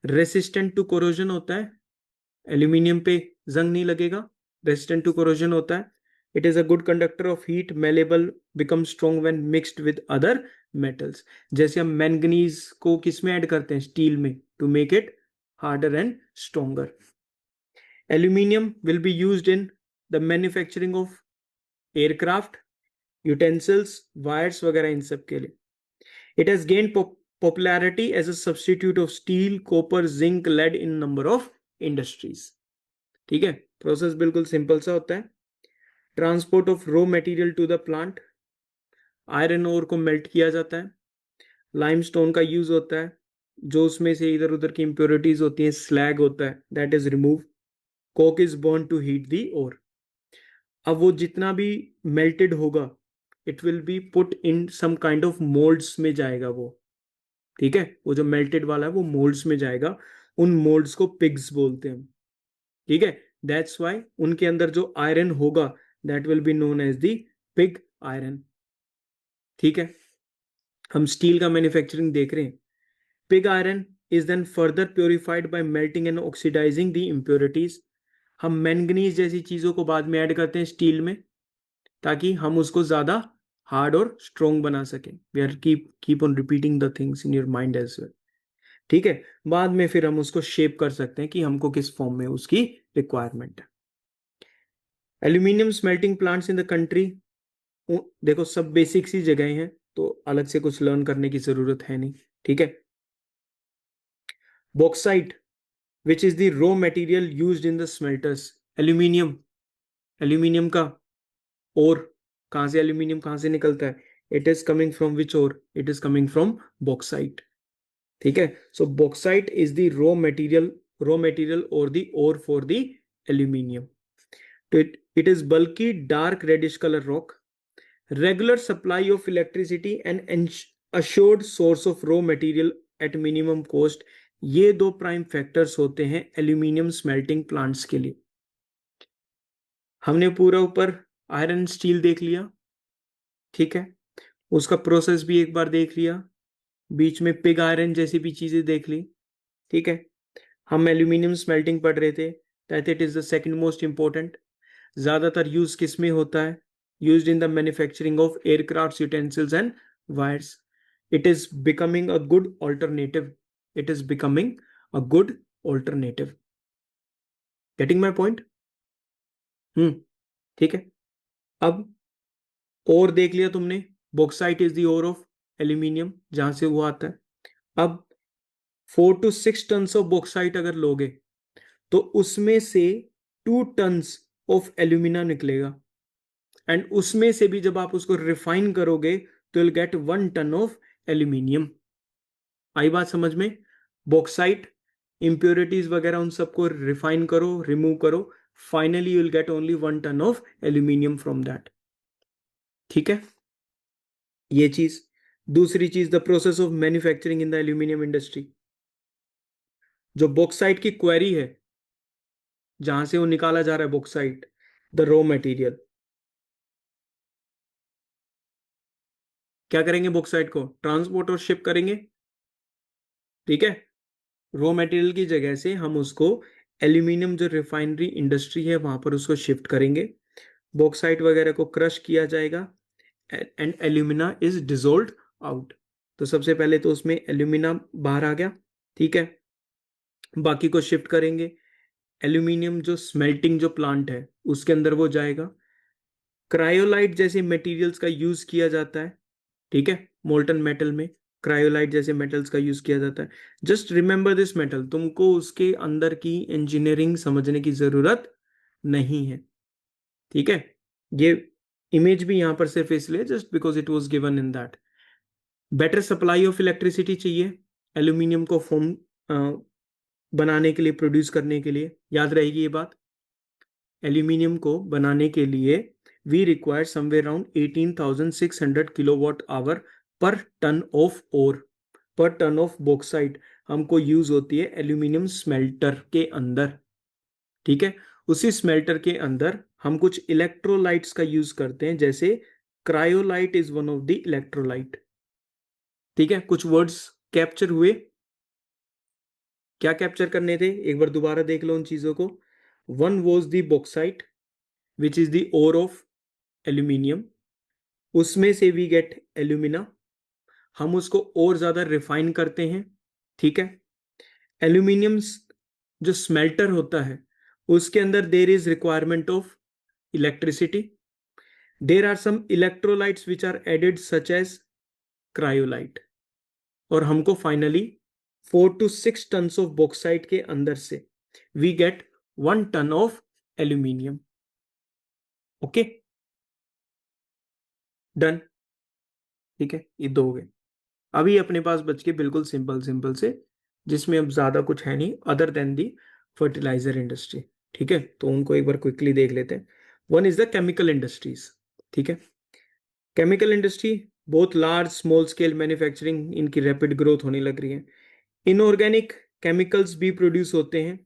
रेसिस्टेंट टू कोरोजन होता है, एल्यूमिनियम पे जंग नहीं लगेगा, रेसिस्टेंट टू कोरोजन होता है. It is a good conductor of heat, malleable, become strong when mixed with other metals. जैसे हम मैंगनीज को किस में ऐड करते हैं, स्टील में, to make it harder and stronger. Aluminium will be used in the manufacturing of aircraft, utensils, wires वगैरह, इन सब के लिए. It has gained popularity as a substitute of steel, copper, zinc, lead in number of industries. ठीक है. Process बिल्कुल simple सा होता है. Transport of raw material to the plant, iron ore को मेल्ट किया जाता है, लाइमस्टोन का यूज होता है, जो उसमें से इधर उधर की इंप्योरिटीज होती हैं, स्लैग होता है, that is remove, coke is burned to heat the ore. अब वो जितना भी melted होगा, it will be put in some kind of molds में जाएगा वो, ठीक है, वो जो melted वाला है वो molds में जाएगा, उन molds को pigs बोलते हैं, ठीक है, that's why उनके अंदर जो iron होगा that will be known as the pig iron, ठीक है। हम स्टील का मैन्युफैक्चरिंग देख रहे हैं, pig iron is then further purified by melting and oxidising the impurities. हम मैंगनीज जैसी चीजों को बाद में ऐड करते हैं स्टील में ताकि हम उसको ज्यादा हार्ड और स्ट्रॉन्ग बना सकें। We are keep on repeating the things in your mind as well, ठीक है। बाद में फिर हम उसको शेप कर सकते हैं कि हमको किस फॉर्म में उसकी रिक्वायरमेंट है। Aluminium smelting plants in the country, देखो सब बेसिक सी जगह हैं तो अलग से कुछ लर्न करने की जरूरत है नहीं, ठीक है। Bauxite which is the raw material used in the smelters, aluminium का और कहां से एल्यूमिनियम कहां से निकलता है, it is coming from which ore, it is coming from bauxite, ठीक है। So bauxite is the raw material और the ore for the aluminium. तो it is bulky dark reddish color rock, regular supply of electricity and assured source of raw material at minimum cost, ये दो prime factors होते हैं aluminium smelting plants के लिए। हमने पूरा ऊपर आयरन स्टील देख लिया, ठीक है, उसका प्रोसेस भी एक बार देख लिया, बीच में पिग आयरन जैसी भी चीजें देख ली, ठीक है। हम एल्यूमिनियम स्मेल्टिंग पढ़ रहे थे, that it is the second most important. ज्यादातर यूज किस में होता है, used in the manufacturing of aircraft utensils and wires. It is becoming a good alternative, it is becoming a good alternative. Getting my point? ठीक है। अब और देख लिया तुमने, bauxite is the ore of aluminium, जहां से वो आता है। अब 4 to 6 टन्स ऑफ बॉक्साइट अगर लोगे तो उसमें से 2 टन्स ऑफ एल्यूमिना निकलेगा, एंड उसमें से भी जब आप उसको रिफाइन करोगे तो will get 1 ton of aluminium. आई बात समझ में? बॉक्साइट इंप्योरिटीज वगैरह उन सबको रिफाइन करो, रिमूव करो, finally you will get only 1 ton of aluminium from that, ठीक है। ये चीज। दूसरी चीज, the process of manufacturing in the aluminium industry. जो बॉक्साइट की क्वेरी है, जहां से वो निकाला जा रहा है बॉक्साइट, द रॉ मटेरियल, क्या करेंगे बॉक्साइट को? ट्रांसपोर्ट और शिप करेंगे, ठीक है। रॉ मटेरियल की जगह से हम उसको एल्यूमिनियम जो रिफाइनरी इंडस्ट्री है वहां पर उसको शिफ्ट करेंगे, बॉक्साइट वगैरह को क्रश किया जाएगा and alumina is dissolved out. तो सबसे पहले तो उसमें एल्यूमिना बाहर आ गया, ठीक है। बाकी को शिफ्ट करेंगे, एल्यूमिनियम जो स्मेल्टिंग जो प्लांट है उसके अंदर वो जाएगा। क्रायोलाइट जैसे मटेरियल्स का यूज किया जाता है, ठीक है, मोल्टन मेटल में क्रायोलाइट जैसे मेटल्स का यूज किया जाता है। जस्ट रिमेंबर दिस मेटल, तुमको उसके अंदर की इंजीनियरिंग समझने की जरूरत नहीं है, ठीक है। ये इमेज भी यहां पर सिर्फ इसलिए just because it was given in that. Better supply of electricity चाहिए एल्यूमिनियम को फॉर्म बनाने के लिए, प्रोड्यूस करने के लिए, याद रहेगी ये बात। एल्यूमिनियम को बनाने के लिए we require somewhere around 18,600 kilowatt hour per ton of ore, per ton of bauxite हमको यूज होती है एल्यूमिनियम स्मेल्टर के अंदर, ठीक है। उसी स्मेल्टर के अंदर हम कुछ इलेक्ट्रोलाइट्स का यूज करते हैं, जैसे cryolite is one of the electrolyte, ठीक है। कुछ वर्ड्स कैप्चर हुए, क्या कैप्चर करने थे एक बार दोबारा देख लो उन चीजों को। One was the bauxite which is the ore of aluminium, उसमें से वी गेट एल्यूमिना, हम उसको और ज्यादा रिफाइन करते हैं, ठीक है। एल्यूमिनियम जो स्मेल्टर होता है उसके अंदर there is requirement of electricity, there are some electrolytes which are added such as cryolite, और हमको finally 4 to 6 tons of bauxite के अंदर से we get 1 ton of aluminium, okay done, ठीक है। ये दो हो गए। अभी अपने पास बच के बिल्कुल सिंपल सिंपल से, जिसमें अब ज्यादा कुछ है नहीं अदर देन दी फर्टिलाइजर इंडस्ट्री, ठीक है, तो उनको एक बार क्विकली देख लेते हैं। One is the chemical industries. ठीक है, केमिकल इंडस्ट्री बहुत लार्ज स्मॉल स्केल मैन्युफैक्चरिंग, इनकी रैपिड ग्रोथ होने लग रही है। इनऑर्गेनिक केमिकल्स भी प्रोड्यूस होते हैं,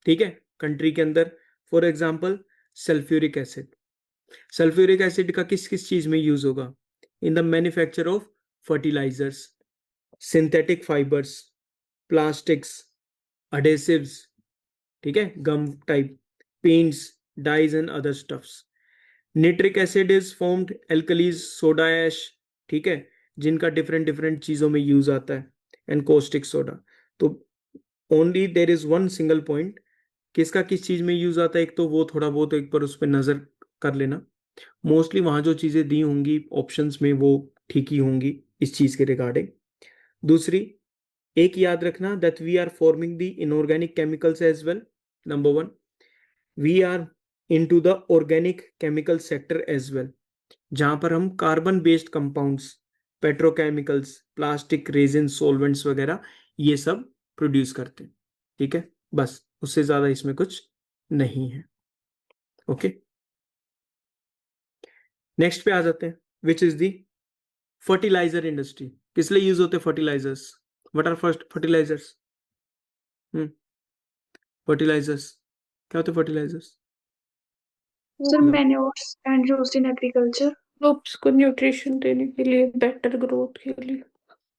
ठीक है, कंट्री के अंदर। For example sulphuric acid. Sulphuric acid का किस किस चीज में यूज होगा? In the manufacture of fertilizers, synthetic fibres, plastics, adhesives, ठीक है, gum type, paints, dyes and other stuffs. Nitric acid is formed alkalis, soda ash, ठीक है, जिनका डिफरेंट डिफरेंट चीजों में यूज आता है, एंड कोस्टिक सोडा। तो only there is one single point, किसका किस चीज में यूज आता है, एक तो वो थोड़ा बहुत एक बार उस पर नजर कर लेना। मोस्टली वहां जो चीजें दी होंगी ऑप्शंस में वो ठीक ही होंगी इस चीज के रिगार्डिंग। दूसरी, एक याद रखना that we are forming the inorganic chemicals as well. Number one, we are into the organic chemical sector as well, जहां पर हम carbon based compounds, petrochemicals, plastic, resin, solvents वगैरह ये सब प्रोड्यूस करते हैं। ठीक है, बस उससे ज्यादा इसमें कुछ नहीं है। ओके, नेक्स्ट पे आ जाते हैं, which is the fertiliser industry. किस लिए यूज होते हैं fertilisers? What are first fertilisers? Fertilisers क्या होते हैं fertilisers? Sir manures and used in agriculture. Crops को न्यूट्रिशन देने के लिए, बेटर ग्रोथ के लिए,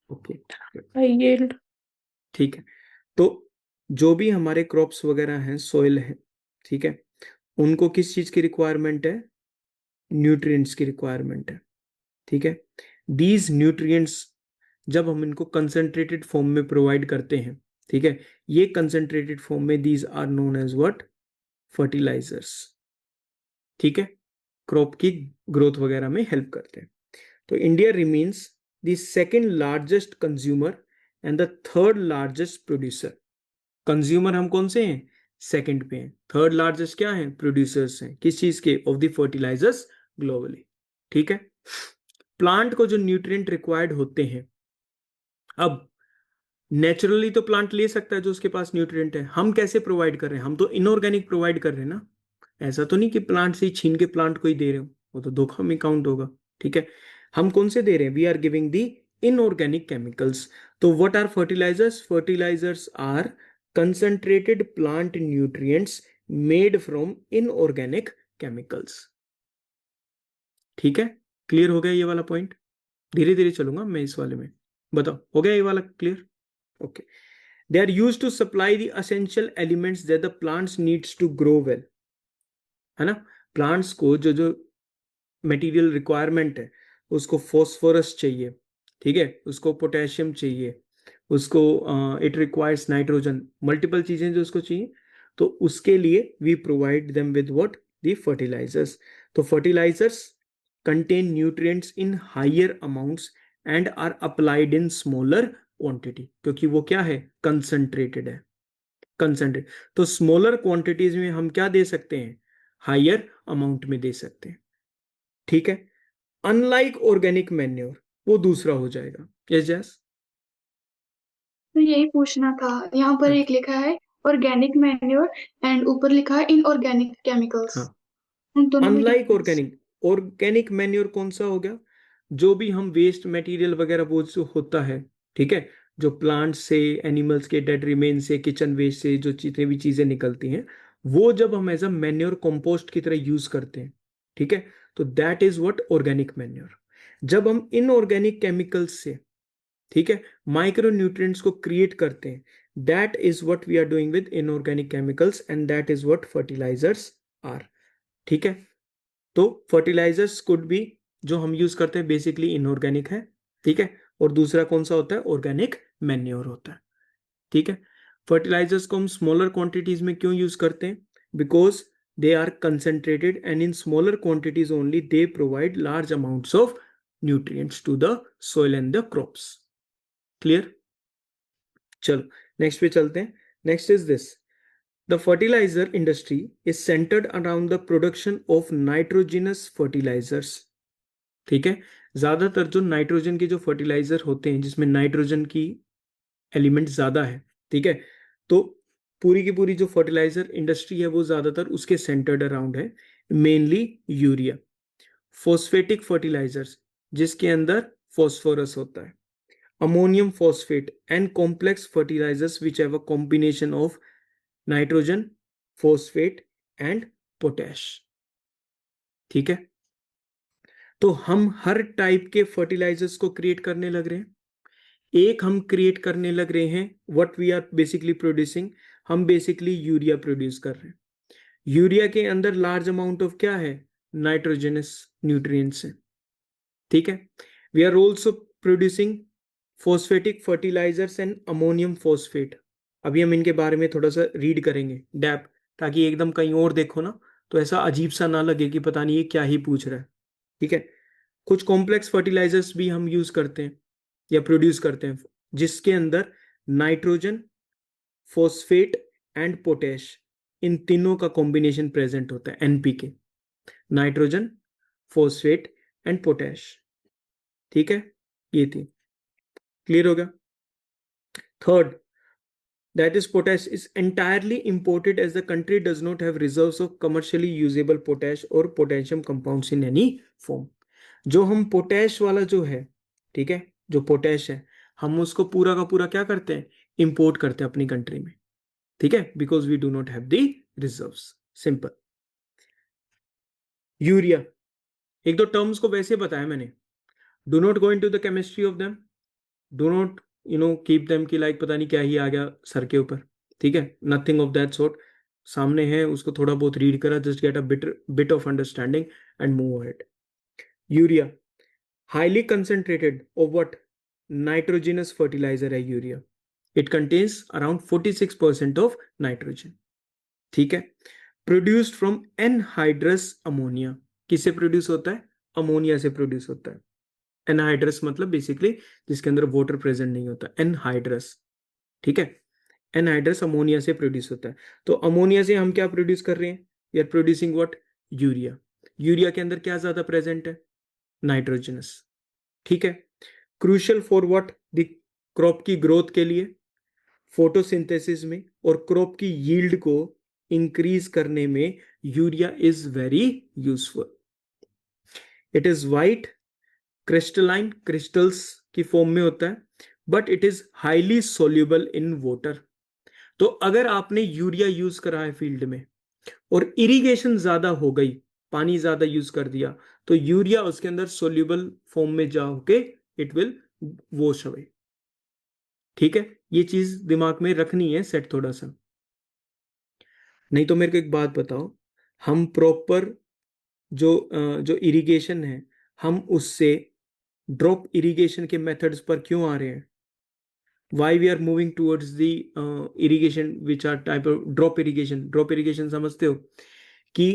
ओके, हाई यील्ड। ठीक है, तो जो भी हमारे क्रॉप्स वगैरह हैं, सोइल है, ठीक है, उनको किस चीज की रिक्वायरमेंट है? न्यूट्रिएंट्स की रिक्वायरमेंट है। ठीक है, दीज न्यूट्रिएंट्स जब हम इनको कंसंट्रेटेड फॉर्म में प्रोवाइड करते हैं, ठीक है, ये कंसंट्रेटेड फॉर्म में these are known as what? Fertilisers. ठीक है, क्रॉप की ग्रोथ वगैरह में हेल्प करते हैं। तो India remains the second largest consumer and the third largest producer. Consumer हम कौन से हैं? सेकंड पे हैं। थर्ड लार्जेस्ट क्या है? प्रोड्यूसर्स हैं। किस चीज के? Of the fertilisers globally. ठीक है, प्लांट को जो न्यूट्रिएंट रिक्वायर्ड होते हैं, अब नेचुरली तो प्लांट ले सकता है जो उसके पास न्यूट्रिएंट है, हम कैसे प्रोवाइड कर रहे हैं? हम तो इनऑर्गेनिक प्रोवाइड कर रहे हैं ना, ऐसा तो नहीं कि प्लांट से ही छीन के प्लांट को ही दे रहे हो, वो तो धोखा में काउंट होगा। ठीक है, हम कौन से दे रहे हैं? We are giving the inorganic chemicals. तो what are fertilizers? Fertilizers are concentrated plant nutrients made from inorganic chemicals। ठीक है, क्लियर हो गया ये वाला पॉइंट? धीरे धीरे चलूंगा मैं इस वाले में, बताओ हो गया ये वाला clear? Okay, they are used to supply the essential elements that the plants needs to grow well, है ना। प्लांट्स को जो जो मटेरियल रिक्वायरमेंट है, उसको फॉस्फोरस चाहिए, ठीक है, उसको पोटेशियम चाहिए, उसको इट रिक्वायर्स नाइट्रोजन, मल्टीपल चीजें जो उसको चाहिए, तो उसके लिए we provide them with what? The fertilizers. तो fertilizers contain nutrients in higher amounts and are applied in smaller quantity, क्योंकि वो क्या है? कंसंट्रेटेड है, कंसंट्रेट। तो स्मॉलर क्वांटिटीज में हम क्या दे सकते हैं? हायर अमाउंट में दे सकते हैं। ठीक है, अनलाइक ऑर्गेनिक मैन्योर, वो दूसरा हो जाएगा। यस जैस, तो यही पूछना था, यहाँ पर एक लिखा है ऑर्गेनिक मैन्योर एंड ऊपर लिखा है इनऑर्गेनिक केमिकल्स। हाँ, उन दोनों में unlike difference। Organic. Organic manure कौन सा हो गया? जो भी हम वेस्ट मटेरियल वगैरह वो जो होता है, ठीक है, जो प्लांट से, एनिमल्स के डेड रिमेन से, किचन वेस्ट से जो जितनी भी चीजें निकलती हैं, वो जब हम एज अ मैन्योर कंपोस्ट की तरह यूज करते हैं, ठीक है, तो that is what? Organic manure. जब हम इनऑर्गेनिक केमिकल्स से, ठीक है, माइक्रो न्यूट्रिएंट्स को क्रिएट करते हैं, that is what we are doing with inorganic chemicals and that is what fertilisers are. ठीक है, तो फर्टिलाइजर्स कुड बी जो हम यूज करते हैं बेसिकली इनऑर्गेनिक है, ठीक है, और दूसरा कौन सा होता है? ऑर्गेनिक मैन्योर होता है। ठीक है, फर्टिलाइजर्स को हम स्मॉलर क्वांटिटीज में क्यों यूज करते हैं? Because they are concentrated and in smaller quantities only they provide large amounts of nutrients to the soil and the crops. Clear? चलो नेक्स्ट पे चलते हैं। Next is this, the fertiliser industry is centred around the production of nitrogenous fertilisers. ठीक है, ज्यादातर जो nitrogen के जो फर्टिलाइजर होते हैं जिसमें नाइट्रोजन की एलिमेंट ज्यादा है, ठीक है, तो पूरी की पूरी जो फर्टिलाइजर इंडस्ट्री है वो ज्यादातर उसके सेंटर्ड अराउंड है, मेनली यूरिया, फॉस्फेटिक फर्टिलाइजर्स जिसके अंदर फॉस्फोरस होता है, ammonium phosphate and complex fertilisers which have a combination of nitrogen, phosphate and potash. ठीक है, तो हम हर टाइप के फर्टिलाइजर्स को क्रिएट करने लग रहे हैं। एक हम क्रिएट करने लग रहे हैं, what we are basically producing, हम बेसिकली यूरिया प्रोड्यूस कर रहे हैं। यूरिया के अंदर लार्ज अमाउंट ऑफ क्या है, नाइट्रोजनस न्यूट्रिएंट्स है। ठीक है, we are also producing phosphatic fertilisers and ammonium phosphate. अभी हम इनके बारे में थोड़ा सा रीड करेंगे डेप्थ, ताकि एकदम कहीं और देखो ना तो ऐसा अजीब सा ना लगे कि पता नहीं ये क्या ही पूछ रहा है। ठीक है, कुछ कॉम्प्लेक्स फर्टिलाइजर्स भी हम यूज करते हैं या प्रोड्यूस करते हैं जिसके अंदर नाइट्रोजन, फॉस्फेट एंड पोटैश, इन तीनों का कॉम्बिनेशन प्रेजेंट होता है, NPK, nitrogen, phosphate and potash. ठीक है, ये थी, क्लियर हो गया। Third, that is potash is entirely imported as the country does not have reserves of commercially usable potash or potassium compounds in any form। जो हम पोटैश वाला जो है, ठीक है, जो पोटैश है हम उसको पूरा का पूरा क्या करते हैं, इंपोर्ट करते हैं अपनी कंट्री में। ठीक है, because we do not have the reserves, simple. Urea, एक दो टर्म्स को वैसे बताया मैंने, do not go into the chemistry of them, do not keep them की लाइक पता नहीं क्या ही आ गया सर के ऊपर। ठीक है, नथिंग ऑफ दैट सॉर्ट, सामने है उसको थोड़ा बहुत रीड करा, just get a bit of understanding and move ahead. Urea highly concentrated of what, nitrogenous fertilizer है urea, it contains around 46% of nitrogen. ठीक है, प्रोड्यूस्ड फ्रॉम एनहाइड्रस अमोनिया, किससे प्रोड्यूस होता है, अमोनिया से प्रोड्यूस होता है। एनहाइड्रस मतलब बेसिकली जिसके अंदर वाटर प्रेजेंट नहीं होता, एनहाइड्रस। ठीक है, एनहाइड्रस अमोनिया से प्रोड्यूस होता है। तो अमोनिया से हम क्या प्रोड्यूस कर रहे हैं, we are producing what, urea. Urea के अंदर क्या ज्यादा प्रेजेंट है, नाइट्रोजनस। ठीक है, crucial for what, the crop की ग्रोथ के लिए, फोटोसिंथेसिस में और क्रॉप की यील्ड को इंक्रीज करने में urea is very useful. It is white crystalline, crystals की फॉर्म में होता है, but it is highly soluble in water. तो अगर आपने यूरिया यूज करा है फील्ड में और इरिगेशन ज्यादा हो गई, पानी ज्यादा यूज कर दिया, तो यूरिया उसके अंदर सोल्यूबल फॉर्म में जाके इट विल वॉश अवे। ठीक है, ये चीज दिमाग में रखनी है सेट थोड़ा सा। नहीं तो मेरे को एक बात बताओ, हम प्रॉपर जो इरिगेशन है हम उससे ड्रॉप इरिगेशन के मेथड्स पर क्यों आ रहे हैं, why we are moving towards the irrigation which are type of drop irrigation. Drop irrigation समझते हो कि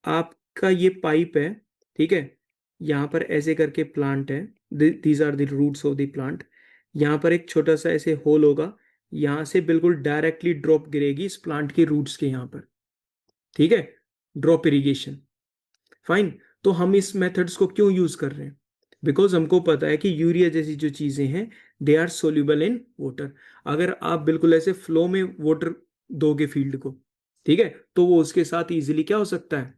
आपका ये पाइप है, ठीक है, यहाँ पर ऐसे करके प्लांट है, these are the roots of the plant, यहाँ पर एक छोटा सा ऐसे होल होगा, यहाँ से बिल्कुल डायरेक्टली ड्रॉप गिरेगी इस प्लांट की रूट्स के यहाँ पर। ठीक है, ड्रॉप इरिगेशन, फाइन। तो हम इस मेथड्स को क्यों यूज कर रहे हैं, बिकॉज हमको पता है कि यूरिया जैसी जो चीजें हैं they are soluble in water. अगर आप बिल्कुल ऐसे फ्लो में वाटर दोगे फील्ड को, ठीक है, तो वो उसके साथ इजीली क्या हो सकता है,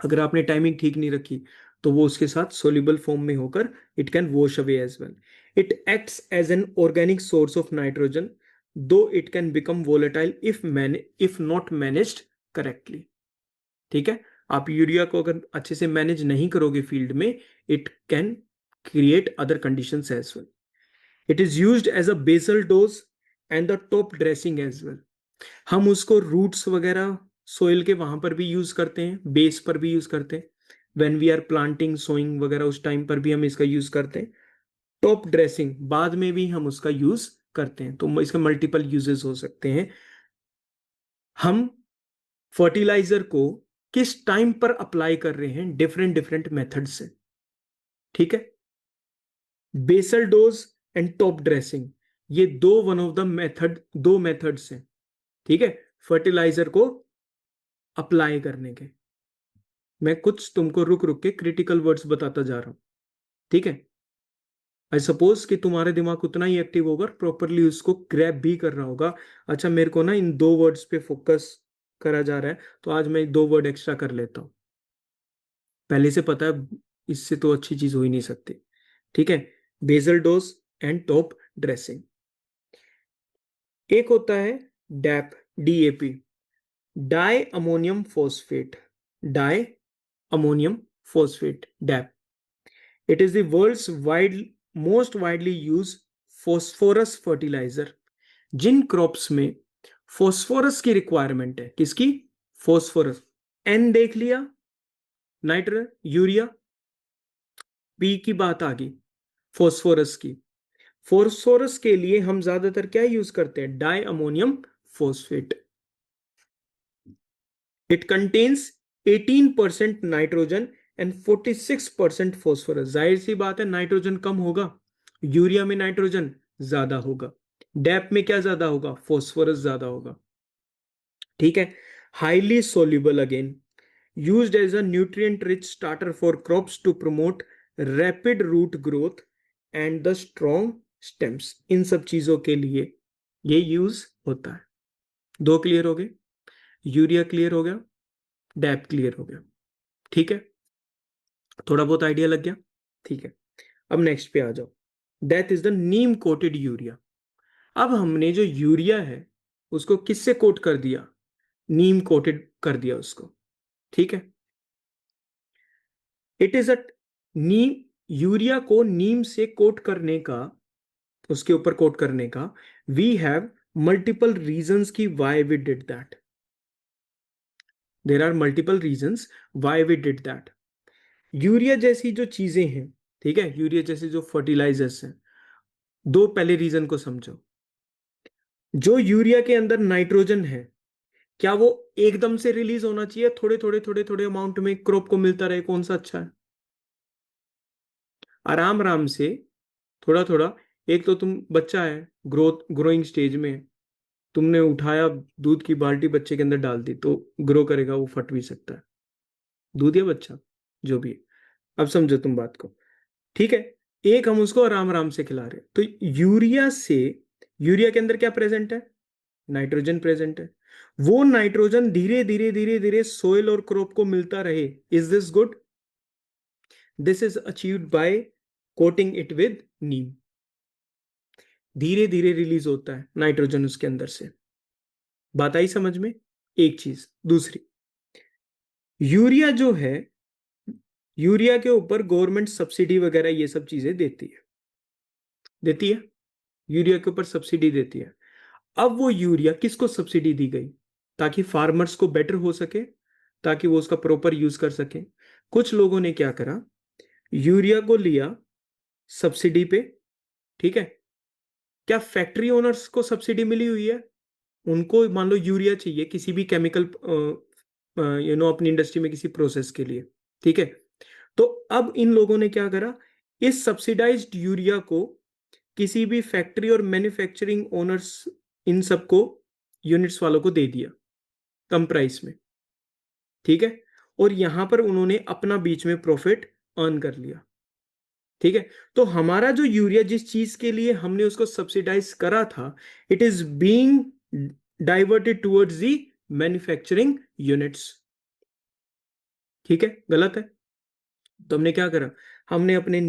अगर आपने टाइमिंग ठीक नहीं रखी तो वो उसके साथ सोल्यूबल फॉर्म में होकर it can wash away as well. It acts as an organic source of nitrogen, though it can become volatile if not managed correctly. ठीक है, आप यूरिया को अगर अच्छे से मैनेज नहीं करोगे फील्ड में, it can create other conditions as well. It is used as a basal dose and the top dressing as well. हम उसको रूट्स वगैरह सोइल के वहां पर भी यूज करते हैं, बेस पर भी यूज करते हैं, when we are planting sowing वगैरह उस टाइम पर भी हम इसका यूज करते हैं। टॉप ड्रेसिंग बाद में भी हम उसका यूज करते हैं, तो इसके मल्टीपल यूजेस हो सकते हैं। हम फर्टिलाइजर को किस टाइम पर अप्लाई कर रहे हैं, डिफरेंट डिफरेंट मेथड से। ठीक है, basal dose and top dressing, ये दो मेथड्स हैं, ठीक है, फर्टिलाइजर को अप्लाई करने के। मैं कुछ तुमको रुक रुक के क्रिटिकल वर्ड्स बताता जा रहा हूं, ठीक है। आई सपोज कि तुम्हारे दिमाग उतना ही एक्टिव होगा, प्रॉपरली उसको ग्रैब भी कर रहा होगा। अच्छा मेरे को ना इन 2 वर्ड्स पे फोकस करा जा रहा है, तो आज मैं 2 वर्ड एक्स्ट्रा कर लेता हूं। पहले से पता है इससे तो अच्छी चीज हो ही नहीं सकती। ठीक है, basal dose and top dressing. एक होता है DAP, DAP, di ammonium phosphate, di ammonium phosphate, DAP. It is the world's most widely used phosphorus fertilizer। जिन क्रॉप्स में फॉस्फोरस की रिक्वायरमेंट है, किसकी? फॉस्फोरस। N देख लिया, नाइट्रोजन, यूरिया, P की बात आ गई, फॉस्फोरस की। फॉस्फोरस के लिए हम ज्यादातर क्या यूज करते हैं? Die ammonium phosphate. It contains 18% nitrogen and 46% phosphorus. जाहिर सी बात है नाइट्रोजन कम होगा, यूरिया में नाइट्रोजन ज्यादा होगा, डैप में क्या ज्यादा होगा? फॉस्फोरस ज्यादा होगा। ठीक है, highly soluble again, used as a nutrient rich starter for crops to promote rapid root growth and the strong stems. इन सब चीजों के लिए ये यूज होता है। 2 क्लियर हो गए, यूरिया क्लियर हो गया, डैप क्लियर हो गया। ठीक है, थोड़ा बहुत आइडिया लग गया। ठीक है, अब नेक्स्ट पे आ जाओ। That is the Neem coated urea. अब हमने जो यूरिया है उसको किससे कोट कर दिया? नीम कोटेड कर दिया उसको। ठीक है, it is a Neem, urea को नीम से कोट करने का, उसके ऊपर कोट करने का, वी हैव मल्टीपल रीजंस की why we did that. There are multiple reasons why we did that. Urea जैसी जो चीजें हैं, ठीक है, यूरिया जैसे जो फर्टिलाइजर्स हैं, 2 पहले रीजन को समझो। जो यूरिया के अंदर नाइट्रोजन है, क्या वो एकदम से रिलीज होना चाहिए? थोड़े थोड़े थोड़े थोड़े अमाउंट में क्रॉप को मिलता रहे, कौन सा अच्छा है? आराम आराम से, थोड़ा थोड़ा। एक तो तुम बच्चा है, ग्रोइंग स्टेज में, तुमने उठाया दूध की बाल्टी बच्चे के अंदर डाल दी तो ग्रो करेगा, वो फट भी सकता है, दूध या बच्चा जो भी है। अब समझो तुम बात को। ठीक है, एक हम उसको आराम आराम से खिला रहे हैं, तो यूरिया से, यूरिया के अंदर क्या प्रेजेंट है? नाइट्रोजन प्रेजेंट है। वो नाइट्रोजन धीरे धीरे धीरे धीरे सोइल और क्रॉप को मिलता रहे। Is this good? This is achieved by coating it with neem. धीरे धीरे रिलीज होता है नाइट्रोजन उसके अंदर से। बात आई समझ में? एक चीज। दूसरी, यूरिया जो है, यूरिया के ऊपर गवर्नमेंट सब्सिडी वगैरह ये सब चीजें देती है, देती है, यूरिया के ऊपर सब्सिडी देती है। अब वो यूरिया किसको सब्सिडी दी गई? ताकि फार्मर्स को बेटर हो सके, ताकि वो उसका प्रॉपर यूज कर सके। कुछ लोगों ने क्या करा, यूरिया को लिया सब्सिडी पे। ठीक है, क्या फैक्ट्री ओनर्स को सब्सिडी मिली हुई है? उनको मान लो यूरिया चाहिए किसी भी केमिकल अपनी इंडस्ट्री में किसी प्रोसेस के लिए। ठीक है, तो अब इन लोगों ने क्या करा, इस सब्सिडाइज्ड यूरिया को किसी भी फैक्ट्री और मैन्युफैक्चरिंग ओनर्स, इन सबको, यूनिट्स वालों को दे दिया कम प्राइस में। ठीक है, और यहां पर उन्होंने अपना बीच में प्रॉफिट अर्न कर लिया। ठीक है, तो हमारा जो यूरिया, जिस चीज के लिए हमने उसको सब्सिडाइज करा था, it is being diverted towards the manufacturing units. ठीक है, गलत है? तो हमने क्या करा, हमने अपने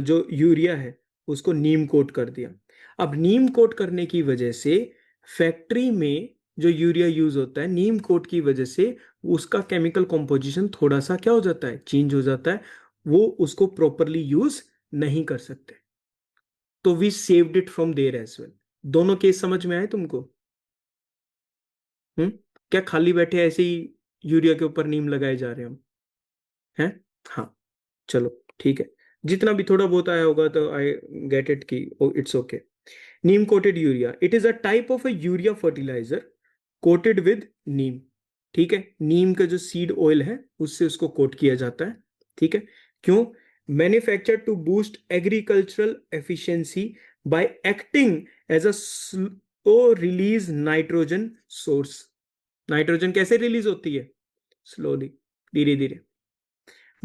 जो यूरिया है उसको नीम कोट कर दिया। अब नीम कोट करने की वजह से फैक्ट्री में जो यूरिया यूज होता है, नीम कोट की वजह से उसका केमिकल कॉम्पोजिशन थोड़ा सा क्या हो जाता है? चेंज हो जाता है, वो उसको प्रॉपरली यूज नहीं कर सकते। तो we saved it from there as well. दोनों केस समझ में आए तुमको? क्या खाली बैठे ऐसे ही यूरिया के ऊपर नीम लगाए जा रहे हैं हम? हैं? हाँ, चलो ठीक है, जितना भी थोड़ा बहुत आया होगा तो आई गेट इट की it's okay. Neem coated urea, it is a type of a urea fertilizer coated with neem. ठीक है, नीम का जो सीड ऑयल है उससे उसको कोट किया जाता है। ठीक है, क्यों? Manufacture to boost agricultural efficiency by acting as a slow release nitrogen source. Nitrogen कैसे रिलीज होती है? स्लोली, धीरे धीरे।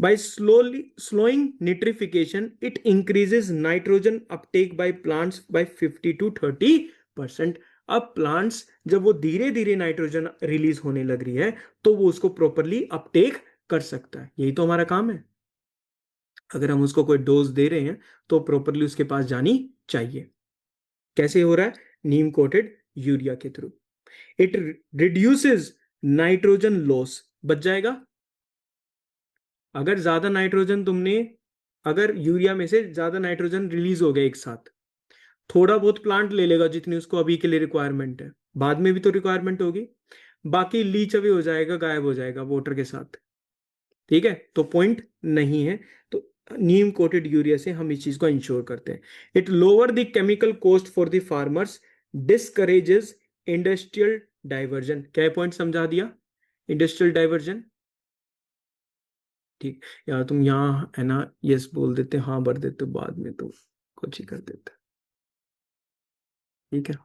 By slowing nitrification, it increases nitrogen uptake by plants by 50 to 30%. अब प्लांट्स जब वो धीरे धीरे नाइट्रोजन रिलीज होने लग रही है तो वो उसको प्रॉपरली अपटेक कर सकता है। यही तो हमारा काम है। अगर हम उसको कोई डोज दे रहे हैं तो प्रॉपरली उसके पास जानी चाहिए। कैसे हो रहा है? नीम कोटेड यूरिया के through. It reduces nitrogen loss, बच जाएगा। अगर ज्यादा नाइट्रोजन अगर यूरिया में से ज्यादा नाइट्रोजन रिलीज हो गया एक साथ, थोड़ा बहुत प्लांट ले लेगा जितनी उसको अभी के लिए रिक्वायरमेंट है, बाद में भी तो रिक्वायरमेंट होगी, बाकी लीच अवे हो जाएगा, गायब हो जाएगा वाटर के साथ। ठीक है, तो पॉइंट नहीं है। तो नीम कोटेड यूरिया से हम इस चीज को इंश्योर करते हैं। It lower the chemical cost for the farmers, discourages industrial diversion. क्या पॉइंट समझा दिया? Industrial diversion. ठीक यार, तुम यहाँ है ना यस बोल देते, हाँ भर देते, बाद में तो कुछ ही कर देते। ठीक है,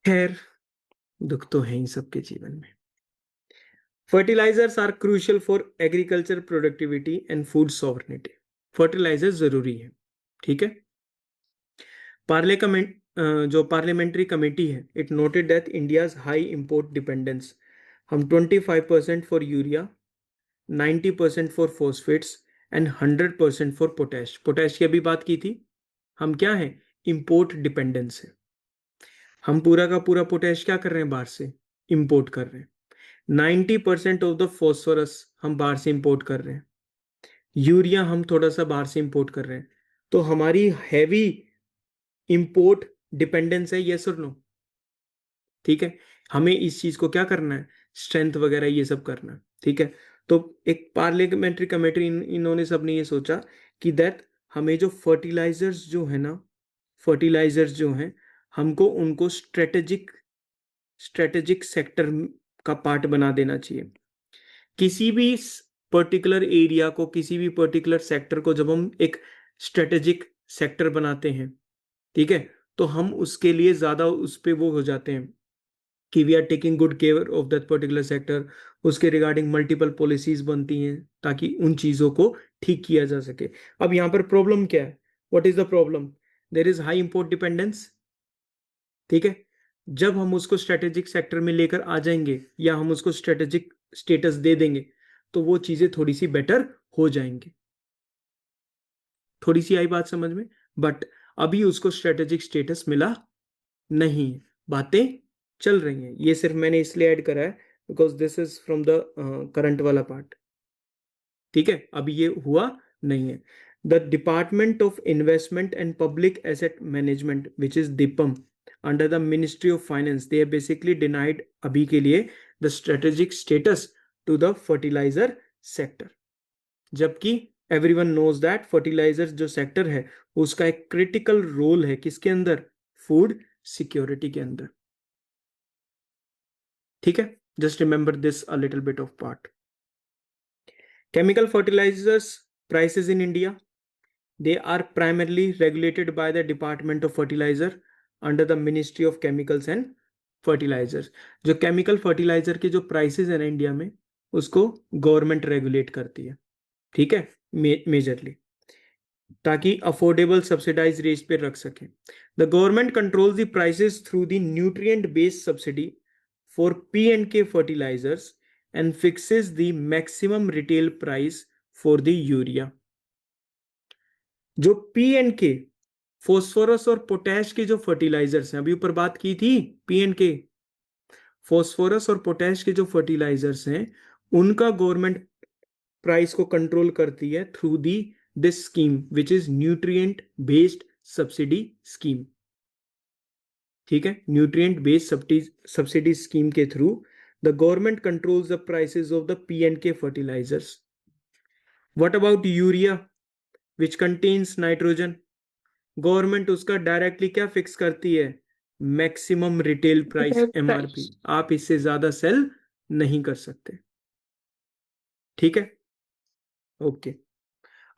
खैर दुख तो है ही सबके जीवन में। Fertilisers are crucial for agriculture productivity and food sovereignty. Fertiliser जरूरी है। ठीक है, जो पार्लियामेंट्री कमेटी है, it noted that India's high import dependence. हम 25% for urea, 90% for phosphates and 100% for potash. Potash की अभी बात की थी। हम क्या है? इंपोर्ट डिपेंडेंस है। हम पूरा का पूरा पोटैश क्या कर रहे हैं? बाहर से इंपोर्ट कर रहे हैं। 90% ऑफ द फॉस्फोरस हम बाहर से इंपोर्ट कर रहे हैं। यूरिया हम थोड़ा सा बाहर से इंपोर्ट कर रहे हैं। तो हमारी हैवी इंपोर्ट डिपेंडेंस है, यस और नो? ठीक है, हमें इस चीज को क्या करना है? स्ट्रेंथ वगैरह ये सब करना है। ठीक है, तो एक पार्लियामेंट्री कमेटी इन्होंने सबने ये सोचा कि दैट हमें जो फर्टिलाइजर्स जो हैं हमको उनको स्ट्रेटेजिक सेक्टर का पार्ट बना देना चाहिए। किसी भी पर्टिकुलर एरिया को, किसी भी पर्टिकुलर सेक्टर को जब हम एक स्ट्रेटेजिक सेक्टर बनाते हैं, ठीक है, तो हम उसके लिए ज्यादा उस पे वो हो जाते हैं कि we are taking good care of that particular sector. उसके रिगार्डिंग मल्टीपल पॉलिसीज बनती हैं ताकि उन चीजों को ठीक किया जा सके। अब यहाँ पर प्रॉब्लम क्या है? What is the problem? There is high import dependence. ठीक है, जब हम उसको स्ट्रेटेजिक सेक्टर में लेकर आ जाएंगे या हम उसको स्ट्रेटेजिक स्टेटस दे देंगे तो वो चीजें थोड़ी सी बेटर हो जाएंगी। थोड़ी सी आई बात समझ में? बट अभी उसको स्ट्रेटेजिक स्टेटस मिला नहीं, बातें चल रही हैं। ये सिर्फ मैंने इसलिए ऐड करा है because this is from the current वाला पार्ट। ठीक है, अभी ये हुआ नहीं है। The department of investment and public asset management which is DIPAM under the ministry of finance, they basically denied अभी के लिए the strategic status to the fertilizer sector. जबकि एवरीवन नोज दैट फर्टिलाइजर जो सेक्टर है उसका एक critical role है किसके अंदर? फूड सिक्योरिटी के अंदर। ठीक है, just remember this a little bit of part. Chemical fertilizers prices in India, they are primarily regulated by the Department of Fertilizer under the Ministry of Chemicals and Fertilizers. जो chemical fertilizer के जो prices है ना India में, उसको government regulate करती है। ठीक है, मेजरली, ताकि अफोर्डेबल सब्सिडाइज रेट पे रख सके। The government controls the prices through the nutrient based subsidy for P&K fertilizers and fixes the maximum retail price for the urea. जो P&K फॉस्फोरस और पोटैश के जो फर्टिलाइजर्स हैं, अभी ऊपर बात की थी, P&K फॉस्फोरस और पोटैश के जो फर्टिलाइजर्स हैं उनका गवर्नमेंट प्राइस को कंट्रोल करती है through the this scheme which is nutrient based subsidy scheme. ठीक है, न्यूट्रिएंट बेस्ड सब्सिडी स्कीम के through the government controls the prices of the P&K fertilizers. What about urea which contains nitrogen? Government उसका directly क्या fix करती है? Maximum retail price, MRP। आप इससे ज्यादा सेल नहीं कर सकते। ठीक है, ओके।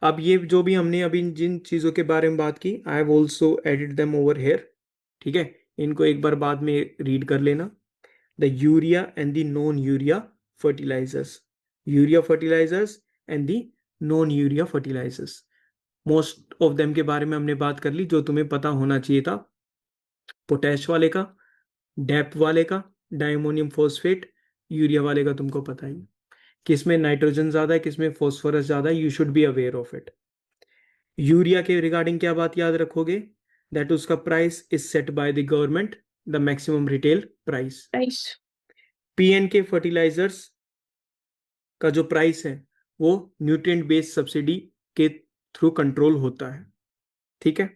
अब ये जो भी हमने अभी जिन चीजों के बारे में बात की, I have also edit them over here. ठीक है, इनको एक बार बाद में रीड कर लेना। The urea and the non-urea fertilizers. Urea fertilizers and the non urea fertilizers. Most of them के बारे में हमने बात कर ली, जो तुम्हें पता होना चाहिए था। पोटैश वाले का, डैप वाले का, डायमोनियम फॉस्फेट, यूरिया वाले का तुमको पता ही है। किसमें नाइट्रोजन ज्यादा है, किसमें फॉस्फोरस ज्यादा है, you should be aware of it. Urea के रिगार्डिंग क्या बात याद रखोगे, दैट उसका price is set by the government, the maximum retail price. Nice. P N K fertilizers का जो प्राइस है वो न्यूट्रिएंट बेस्ड सब्सिडी के थ्रू कंट्रोल होता है, ठीक है।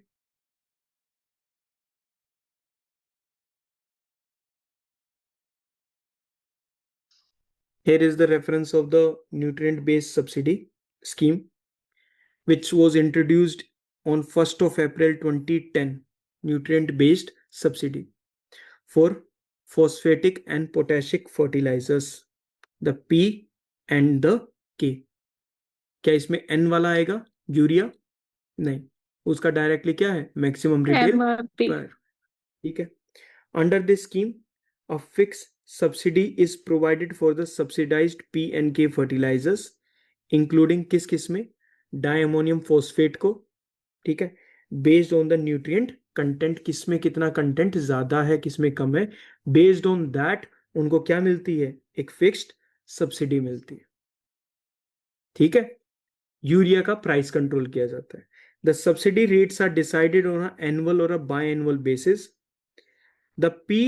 Here is the reference of the nutrient based subsidy scheme which was introduced on 1st of April 2010, nutrient based subsidy for phosphatic and potassic fertilizers, the P and the K। क्या इसमें N वाला आएगा urea? नहीं, उसका directly क्या है, maximum retail MRP. Price, ठीक है। Under this scheme a fixed subsidy is provided for the subsidized P and K fertilizers including किस में, डायमोनियम फॉस्फेट को, ठीक है, based on the nutrient content, किसमें कितना कंटेंट ज्यादा है किसमें कम है, बेस्ड ऑन दैट उनको क्या मिलती है, एक फिक्स्ड सब्सिडी मिलती है, ठीक है। यूरिया का प्राइस कंट्रोल किया जाता है। The subsidy rates are decided on a annual or a biannual basis. The P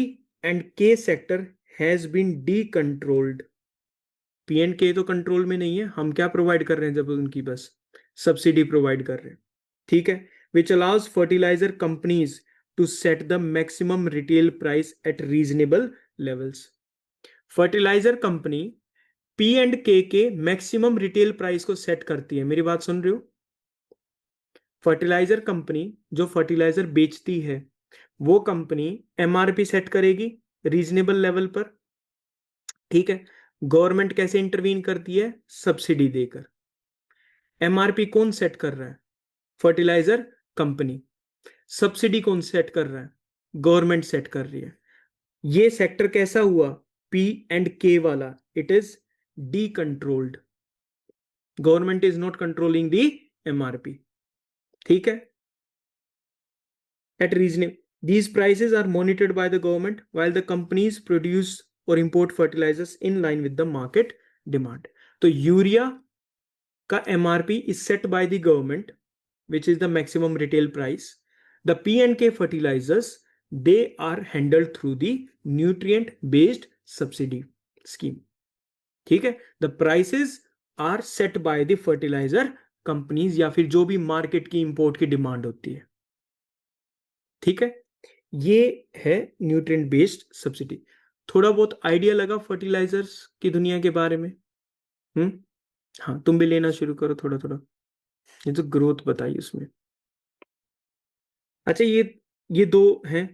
and K sector has been decontrolled. P and K तो कंट्रोल में नहीं है, हम क्या प्रोवाइड कर रहे हैं, जब उनकी बस सब्सिडी प्रोवाइड कर रहे हैं, ठीक है। Which allows fertilizer companies to set the maximum retail price at reasonable levels. Fertilizer company P and K maximum retail price को सेट करती है। मेरी बात सुन रहे हो? फर्टिलाइजर कंपनी जो फर्टिलाइजर बेचती है वो कंपनी एमआरपी सेट करेगी रीजनेबल लेवल पर, ठीक है। गवर्नमेंट कैसे इंटरवीन करती है, सब्सिडी देकर। एमआरपी कौन सेट कर रहा है, फर्टिलाइजर कंपनी। सब्सिडी कौन सेट कर रहा है, गवर्नमेंट सेट कर रही है। ये सेक्टर कैसा हुआ, पी एंड के वाला, it is D controlled. Government is not controlling the MRP, ठीक है। Eight reasonable, these prices are monitored by the government while the companies produce or import fertilizers in line with the market demand. तो urea का MRP is set by the government, which is the maximum retail price. The P and K fertilizers, they are handled through the nutrient based subsidy scheme, ठीक है। The prices are set by the fertilizer companies या फिर जो भी market की import की demand होती है, ठीक है। ये है न्यूट्रिएंट बेस्ड सब्सिडी। थोड़ा बहुत आइडिया लगा फर्टिलाइजर्स की दुनिया के बारे में? हाँ, तुम भी लेना शुरू करो थोड़ा थोड़ा, ये तो ग्रोथ बताई उसमें। अच्छा, ये दो हैं,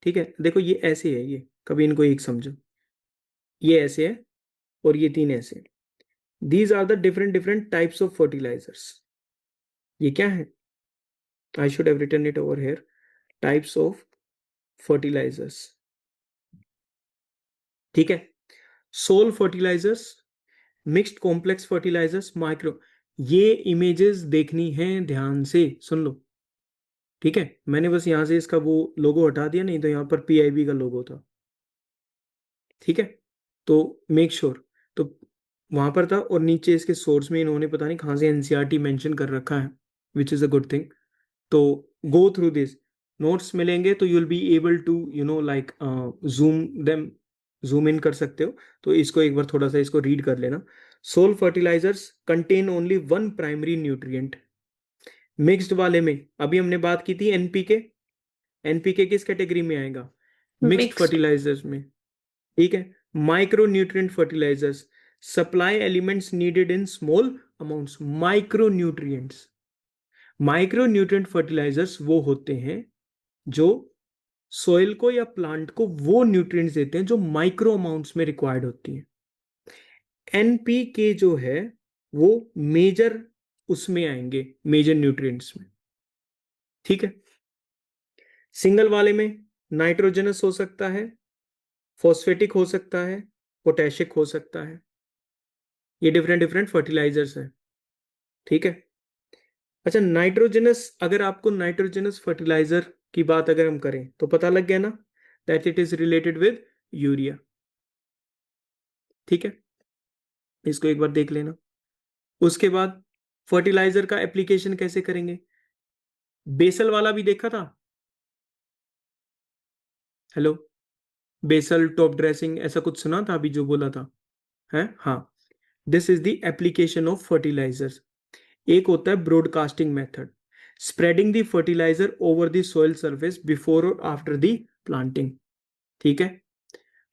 ठीक है। देखो ये ऐसे है, ये कभी इनको एक समझो, ये ऐसे है और ये तीन ऐसे। These are the different types of fertilizers. ये क्या है, I should have written it over here, types of fertilizers, ठीक है। Sole fertilizers, mixed complex fertilizers, micro. ये इमेजेस देखनी है, ध्यान से सुन लो, ठीक है। मैंने बस यहां से इसका वो लोगो हटा दिया, नहीं तो यहां पर पीआईबी का लोगो था, ठीक है। तो मेक श्योर, तो वहां पर था और नीचे इसके सोर्स में इन्होंने पता नहीं कहां से एनसीईआरटी मेंशन कर रखा है, which is a good thing. तो गो थ्रू दिस, नोट्स मिलेंगे तो you will be able to like zoom in कर सकते हो। तो इसको एक बार थोड़ा सा इसको रीड कर लेना। Sole fertilizers contain only one primary nutrient. Mixed वाले में अभी हमने बात की थी एनपीके, एनपीके किस कैटेगरी में आएगा, मिक्स्ड Mixed. फर्टिलाइजर्स में, ठीक है। Micro nutrient fertilizers supply elements needed in small amounts, micro nutrients. Micro nutrient fertilizers वो होते हैं जो सोइल को या प्लांट को वो न्यूट्रिएंट्स देते हैं जो माइक्रो अमाउंट्स में रिक्वायर्ड होती है। एनपीके जो है वो मेजर उसमें आएंगे, मेजर न्यूट्रिएंट्स में, ठीक है। सिंगल वाले में नाइट्रोजनस हो सकता है, फॉस्फेटिक हो सकता है, पोटेशिक हो सकता है, ये डिफरेंट डिफरेंट फर्टिलाइजर्स हैं, ठीक है। अच्छा, नाइट्रोजनस, अगर आपको नाइट्रोजनस फर्टिलाइजर की बात अगर हम करें तो पता लग गया ना, that it is related with urea, ठीक है, इसको एक बार देख लेना। उसके बाद फर्टिलाइजर का एप्लीकेशन कैसे करेंगे, बेसल वाला भी देखा था, हेलो, बेसल टॉप ड्रेसिंग ऐसा कुछ सुना था अभी जो बोला था, है, हाँ, this is the application of fertilizers. एक होता है broadcasting method, spreading the fertilizer over the soil surface before और आफ्टर द प्लांटिंग, ठीक है।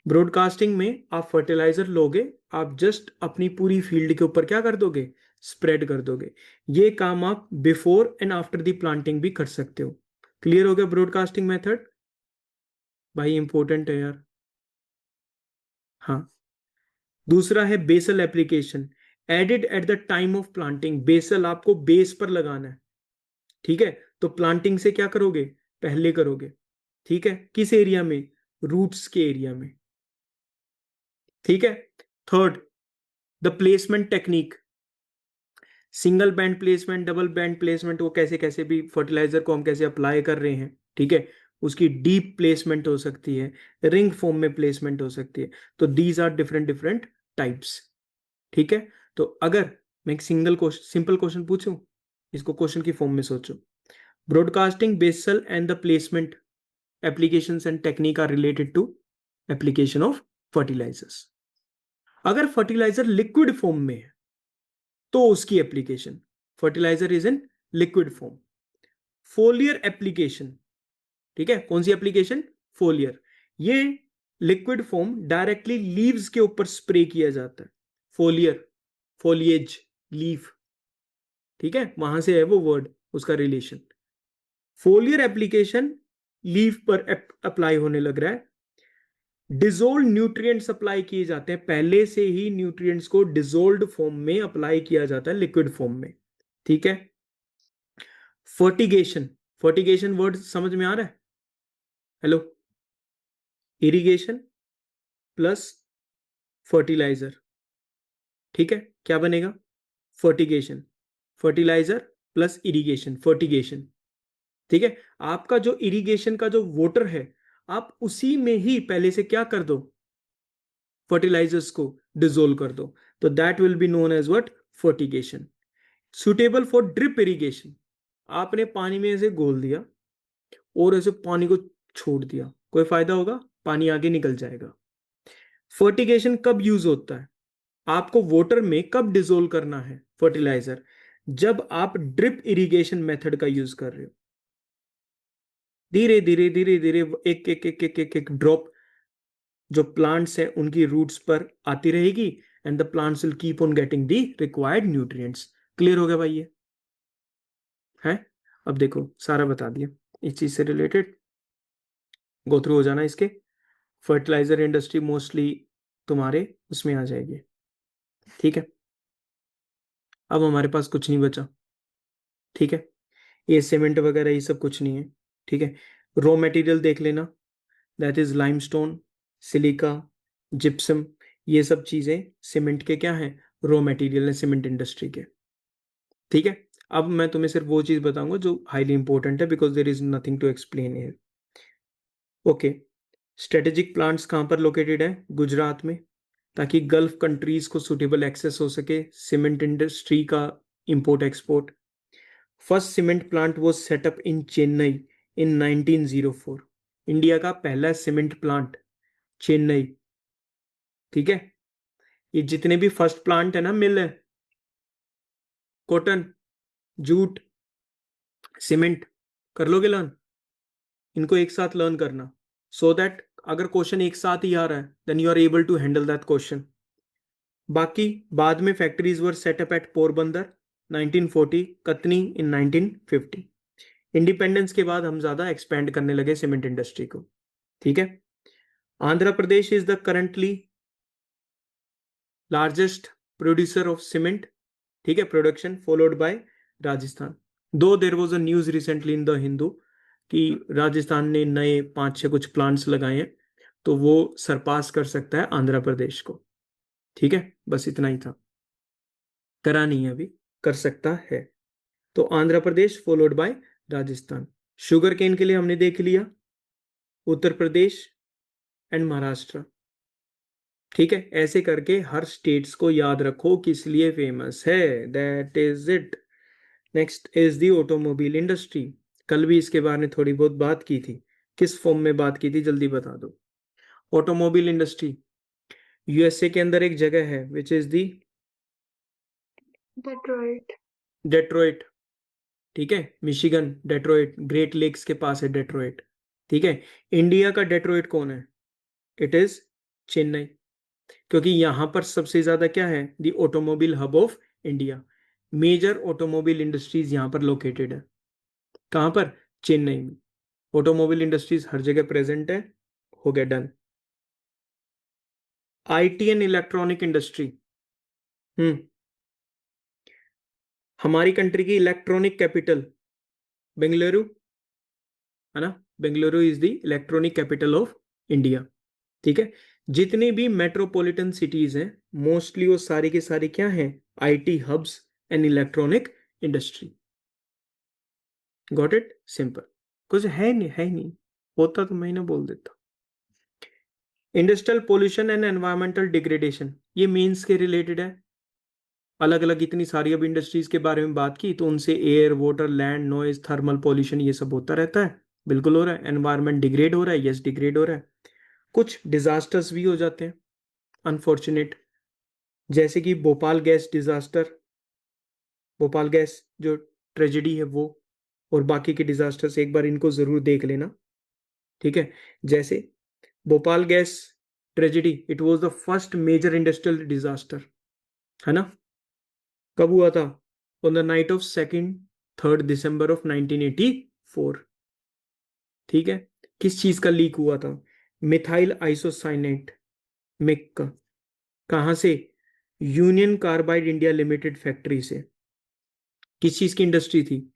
ब्रॉडकास्टिंग में आप फर्टिलाइजर लोगे, आप जस्ट अपनी पूरी फील्ड के ऊपर क्या कर दोगे, स्प्रेड कर दोगे। ये काम आप before and after the planting भी कर सकते हो। क्लियर हो गया ब्रॉडकास्टिंग मेथड, भाई इंपॉर्टेंट है यार। हाँ, दूसरा है basal application, added at the time of planting. Basal आपको बेस पर लगाना है, ठीक है, तो प्लांटिंग से क्या करोगे, पहले करोगे, ठीक है, किस एरिया में, रूट्स के एरिया में, ठीक है। Third, the placement technique, single band placement, double band placement, वो कैसे कैसे भी फर्टिलाइजर को हम कैसे अप्लाई कर रहे हैं, ठीक है। उसकी डीप प्लेसमेंट हो सकती है, रिंग फॉर्म में प्लेसमेंट हो सकती है, तो these are different different types, ठीक है। तो अगर मैं एक सिंपल क्वेश्चन पूछूं, इसको क्वेश्चन की फॉर्म में सोचो, broadcasting, basal and the placement applications and technique are related to application of fertilizers. अगर फर्टिलाइजर लिक्विड फॉर्म में है तो उसकी application, fertilizer is in liquid form. Foliar application, ठीक है, कौन सी एप्लीकेशन, फोलियर, ये लिक्विड फॉर्म डायरेक्टली लीव्स के ऊपर स्प्रे किया जाता है, फोलियर, फोलिएज, लीफ, ठीक है, वहां से है वो वर्ड, उसका रिलेशन। फोलियर एप्लीकेशन लीफ पर अप्लाई होने लग रहा है। डिजोल्व न्यूट्रिएंट्स अप्लाई किए जाते हैं, पहले से ही न्यूट्रिएंट्स को डिजोल्व्ड फॉर्म में अप्लाई किया जाता है, लिक्विड फॉर्म में, ठीक है। फर्टिगेशन, फर्टिगेशन वर्ड समझ में आ रहा है, हेलो, इरिगेशन प्लस फर्टिलाइजर, ठीक है, क्या बनेगा, fertigation, fertilizer plus irrigation, fertigation, ठीक है। आपका जो इरिगेशन का जो वाटर है, आप उसी में ही पहले से क्या कर दो, फर्टिलाइजर्स को डिजोल्व कर दो, तो that will be known as what, fertigation. Suitable for drip irrigation, आपने पानी में ऐसे घोल दिया और ऐसे पानी को छोड़ दिया, कोई फायदा होगा, पानी आगे निकल जाएगा। फर्टिगेशन कब यूज होता है, आपको वाटर में कब डिजोल्व करना है फर्टिलाइजर, जब आप ड्रिप इरिगेशन मेथड का यूज कर रहे हो, धीरे धीरे धीरे धीरे एक एक एक एक एक एक ड्रॉप जो प्लांट्स हैं उनकी रूट्स पर आती रहेगी, and the plants will keep on getting the required nutrients. Clear हो गया भाई, ये है। अब देखो सारा बता दिया इस चीज से रिलेटेड, गो थ्रू हो जाना इसके। फर्टिलाइजर इंडस्ट्री मोस्टली तुम्हारे उसमें आ जाएगी, ठीक है। अब हमारे पास कुछ नहीं बचा, ठीक है, ये सीमेंट वगैरह ये सब कुछ नहीं है, ठीक है। रॉ मटेरियल देख लेना, that is limestone, silica, gypsum, ये सब चीजें सीमेंट के क्या हैं, रॉ मटेरियल है सीमेंट इंडस्ट्री के, ठीक है। अब मैं तुम्हें सिर्फ वो चीज बताऊंगा जो हाईली इंपॉर्टेंट है, because there is nothing to explain here. Okay, strategic plants कहाँ पर लोकेटेड है, गुजरात में, ताकि गल्फ कंट्रीज को सुटेबल एक्सेस हो सके सीमेंट इंडस्ट्री का import export. First cement plant was set up in Chennai in 1904, India का पहला सीमेंट प्लांट चेन्नई, ठीक है। ये जितने भी फर्स्ट प्लांट है ना, मिल है, कॉटन, जूट, सीमेंट, कर लोगे लर्न, इनको एक साथ लर्न करना, सो दैट अगर क्वेश्चन एक साथ ही आ रहा है then you are able to handle that question. बाकी बाद में factories were set up at Porbandar 1940, Katni in 1950। Independence के बाद हम ज्यादा एक्सपेंड करने लगे सीमेंट इंडस्ट्री को, ठीक है। Andhra Pradesh is the currently largest producer of cement, ठीक है, production, followed by Rajasthan. Though there was a news recently in the Hindu कि राजस्थान ने नए 5-6 कुछ प्लांट्स लगाए हैं, तो वो सरपास कर सकता है आंध्र प्रदेश को, ठीक है, बस इतना ही था। करा नहीं है अभी, कर सकता है। तो Andhra Pradesh followed by Rajasthan. Sugar cane के लिए हमने देख लिया उत्तर प्रदेश एंड महाराष्ट्र। ठीक है, ऐसे करके हर स्टेट्स को याद रखो किस लिए फेमस है, that is it. Next is the automobile industry. कल भी इसके बारे में थोड़ी बहुत बात की थी, किस फॉर्म में बात की थी जल्दी बता दो। ऑटोमोबाइल इंडस्ट्री यूएसए के अंदर एक जगह है which is the Detroit. Detroit. ठीक है, मिशिगन, डेट्रॉइट, ग्रेट लेक्स के पास है डेट्रॉइट। ठीक है, इंडिया का डेट्रॉइट कौन है? इट इज चेन्नई, क्योंकि यहां पर सबसे ज्यादा क्या है, the automobile hub of India. Major automobile industries यहां पर लोकेटेड है। कहां पर? चेन्नई में। ऑटोमोबाइल इंडस्ट्रीज हर जगह प्रेजेंट है। हो गया, done. IT and electronic industry. हमारी कंट्री की इलेक्ट्रॉनिक कैपिटल बेंगलुरु है ना, Bengaluru is the electronic capital of India. ठीक है, जितनी भी मेट्रोपॉलिटन सिटीज हैं मोस्टली वो सारी की सारी क्या हैं, IT hubs and electronic industry. Got it? Simple. कुछ है नहीं, होता तो मैं ना बोल देता। Industrial pollution and environmental degradation, ये मीन्स के रिलेटेड है। अलग अलग इतनी सारी अब इंडस्ट्रीज के बारे में बात की तो उनसे air, water, land, noise, thermal pollution ये सब होता रहता है। बिल्कुल हो रहा है। एनवायरमेंट डिग्रेड हो रहा है, यस डिग्रेड हो रहा है। कुछ डिजास्टर्स भी हो जाते हैं अनफॉर्चुनेट, जैसे कि Bhopal gas disaster, Bhopal gas जो ट्रेजेडी है वो, और बाकी के डिजास्टर्स एक बार इनको जरूर देख लेना। ठीक है, जैसे Bhopal gas tragedy, it was the first major industrial disaster, है ना। कब हुआ था? On the night of 2-3 December of 1984। ठीक है, किस चीज का लीक हुआ था? मिथाइल आइसोसाइनेट, मिक का। कहां से? Union carbide India limited factory से। किस चीज की इंडस्ट्री थी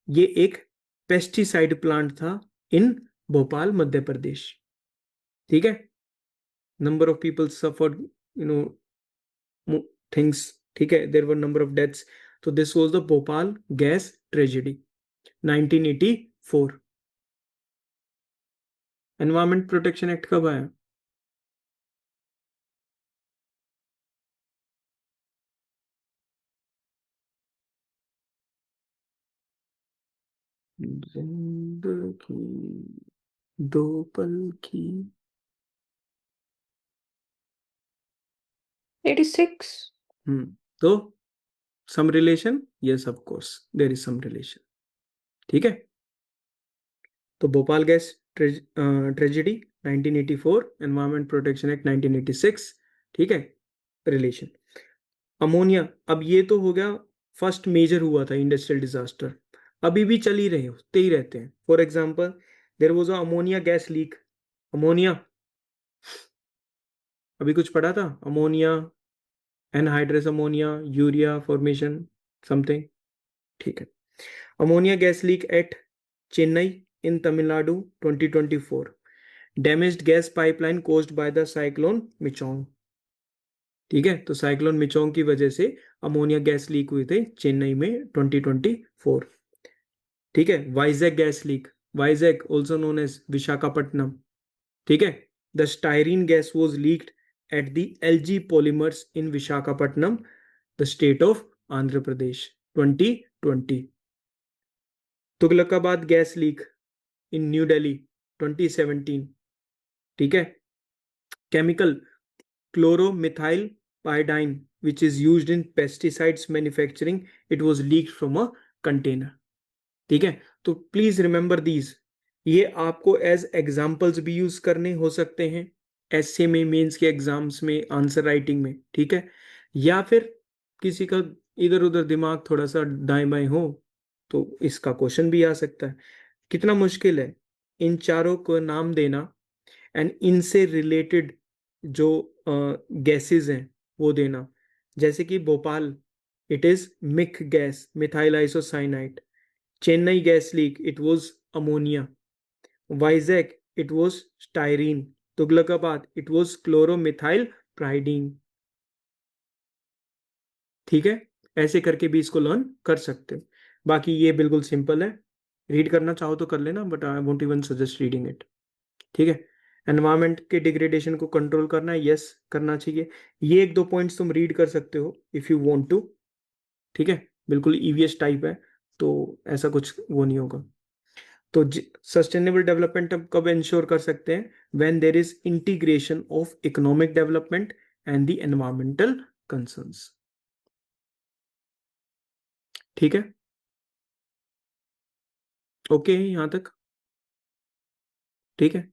ये? एक पेस्टिसाइड प्लांट था इन भोपाल, मध्य प्रदेश। ठीक है, number of people suffered, you know things. ठीक है, there were number of deaths. तो this was the Bhopal gas tragedy 1984। Environment protection act कब आया? जिंदगी दो पल की 86। तो some relation, yes of course there is some relation. ठीक है, तो Bhopal gas tragedy 1984, environment protection act 1986। ठीक है, रिलेशन। अमोनिया, अब ये तो हो गया फर्स्ट मेजर हुआ था इंडस्ट्रियल डिजास्टर, अभी भी चल ही रहे होते ही रहते हैं। For example there was a ammonia gas leak. Ammonia, अभी कुछ पढ़ा था? Ammonia, anhydrous ammonia, urea formation, something. ठीक है, ammonia gas leak at Chennai in Tamil Nadu 2024, damaged gas pipeline caused by the cyclone Michaung. ठीक है, तो साइक्लोन मिचोंग की वजह से अमोनिया गैस लीक हुई थी चेन्नई में 2024। ठीक है, Vizag gas leak, Vizag also known as Visakhapatnam. ठीक है, the styrene gas was leaked at the LG polymers in Visakhapatnam, the state of Andhra Pradesh 2020। Tughlakabad gas leak in New Delhi 2017। ठीक है, chemical chloromethyl pyridine which is used in pesticides manufacturing, it was leaked from a container। ठीक है, तो please remember these, ये आपको as examples भी use करने हो सकते हैं एसए में, मेंस के एग्जाम्स में, आंसर राइटिंग में। ठीक है, या फिर किसी का इधर उधर दिमाग थोड़ा सा दाएं बाएं हो तो इसका क्वेश्चन भी आ सकता है। कितना मुश्किल है इन चारों को नाम देना एंड इनसे रिलेटेड जो गैसेस हैं वो देना। जैसे कि Bhopal, it is MIC gas, methyl isocyanide. Chennai gas leak, it was ammonia. Vizag, it was styrene. Tughlakabad, it was chloromethyl pyridine. ठीक है, ऐसे करके भी इसको लर्न कर सकते हो। बाकी ये बिल्कुल सिंपल है, रीड करना चाहो तो कर लेना, but I won't even suggest reading it. ठीक है, एनवायरमेंट के डिग्रेडेशन को कंट्रोल करना है, यस करना चाहिए। ये एक दो पॉइंट्स तुम रीड कर सकते हो इफ यू वांट टू। ठीक है, बिल्कुल ईवीएस टाइप है, तो ऐसा कुछ वो नहीं होगा। तो सस्टेनेबल डेवलपमेंट हम कब इंश्योर कर सकते हैं? When there is integration of economic development and the environmental concerns. ठीक है, ओके यहां तक? ठीक है,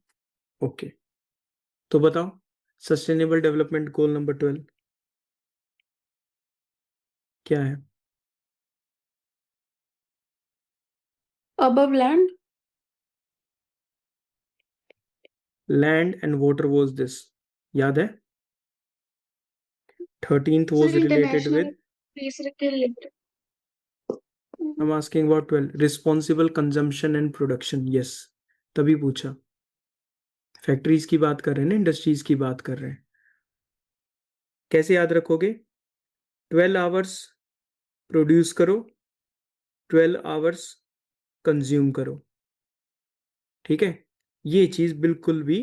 ओके। तो बताओ सस्टेनेबल डेवलपमेंट गोल नंबर 12 क्या है? Above land, land and water was this, याद है? 13th sir was related international with, peace के related. I'm asking about 12 responsible consumption and production, yes, तभी पूछा। फैक्ट्रीज की बात कर रहे हैं ना, इंडस्ट्रीज की बात कर रहे हैं। कैसे याद रखोगे? 12 आवर्स प्रोड्यूस करो, 12 आवर्स कंज्यूम करो। ठीक है, ये चीज बिल्कुल भी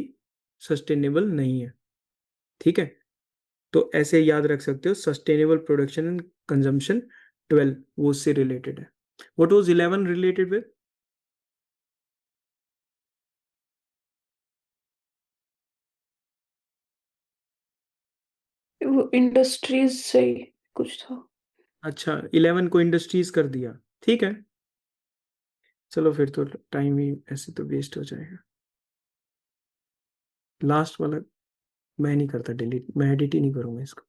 सस्टेनेबल नहीं है। ठीक है, तो ऐसे याद रख सकते हो, सस्टेनेबल प्रोडक्शन एंड कंजम्पशन 12 वो उससे रिलेटेड है। What was 11 related with? वो इंडस्ट्रीज से ही कुछ था। अच्छा, 11 को इंडस्ट्रीज कर दिया। ठीक है, चलो फिर तो टाइम ही ऐसे तो वेस्ट हो जाएगा। लास्ट वाला मैं नहीं करता डिलीट, मैं एडिट ही नहीं करूंगा इसको।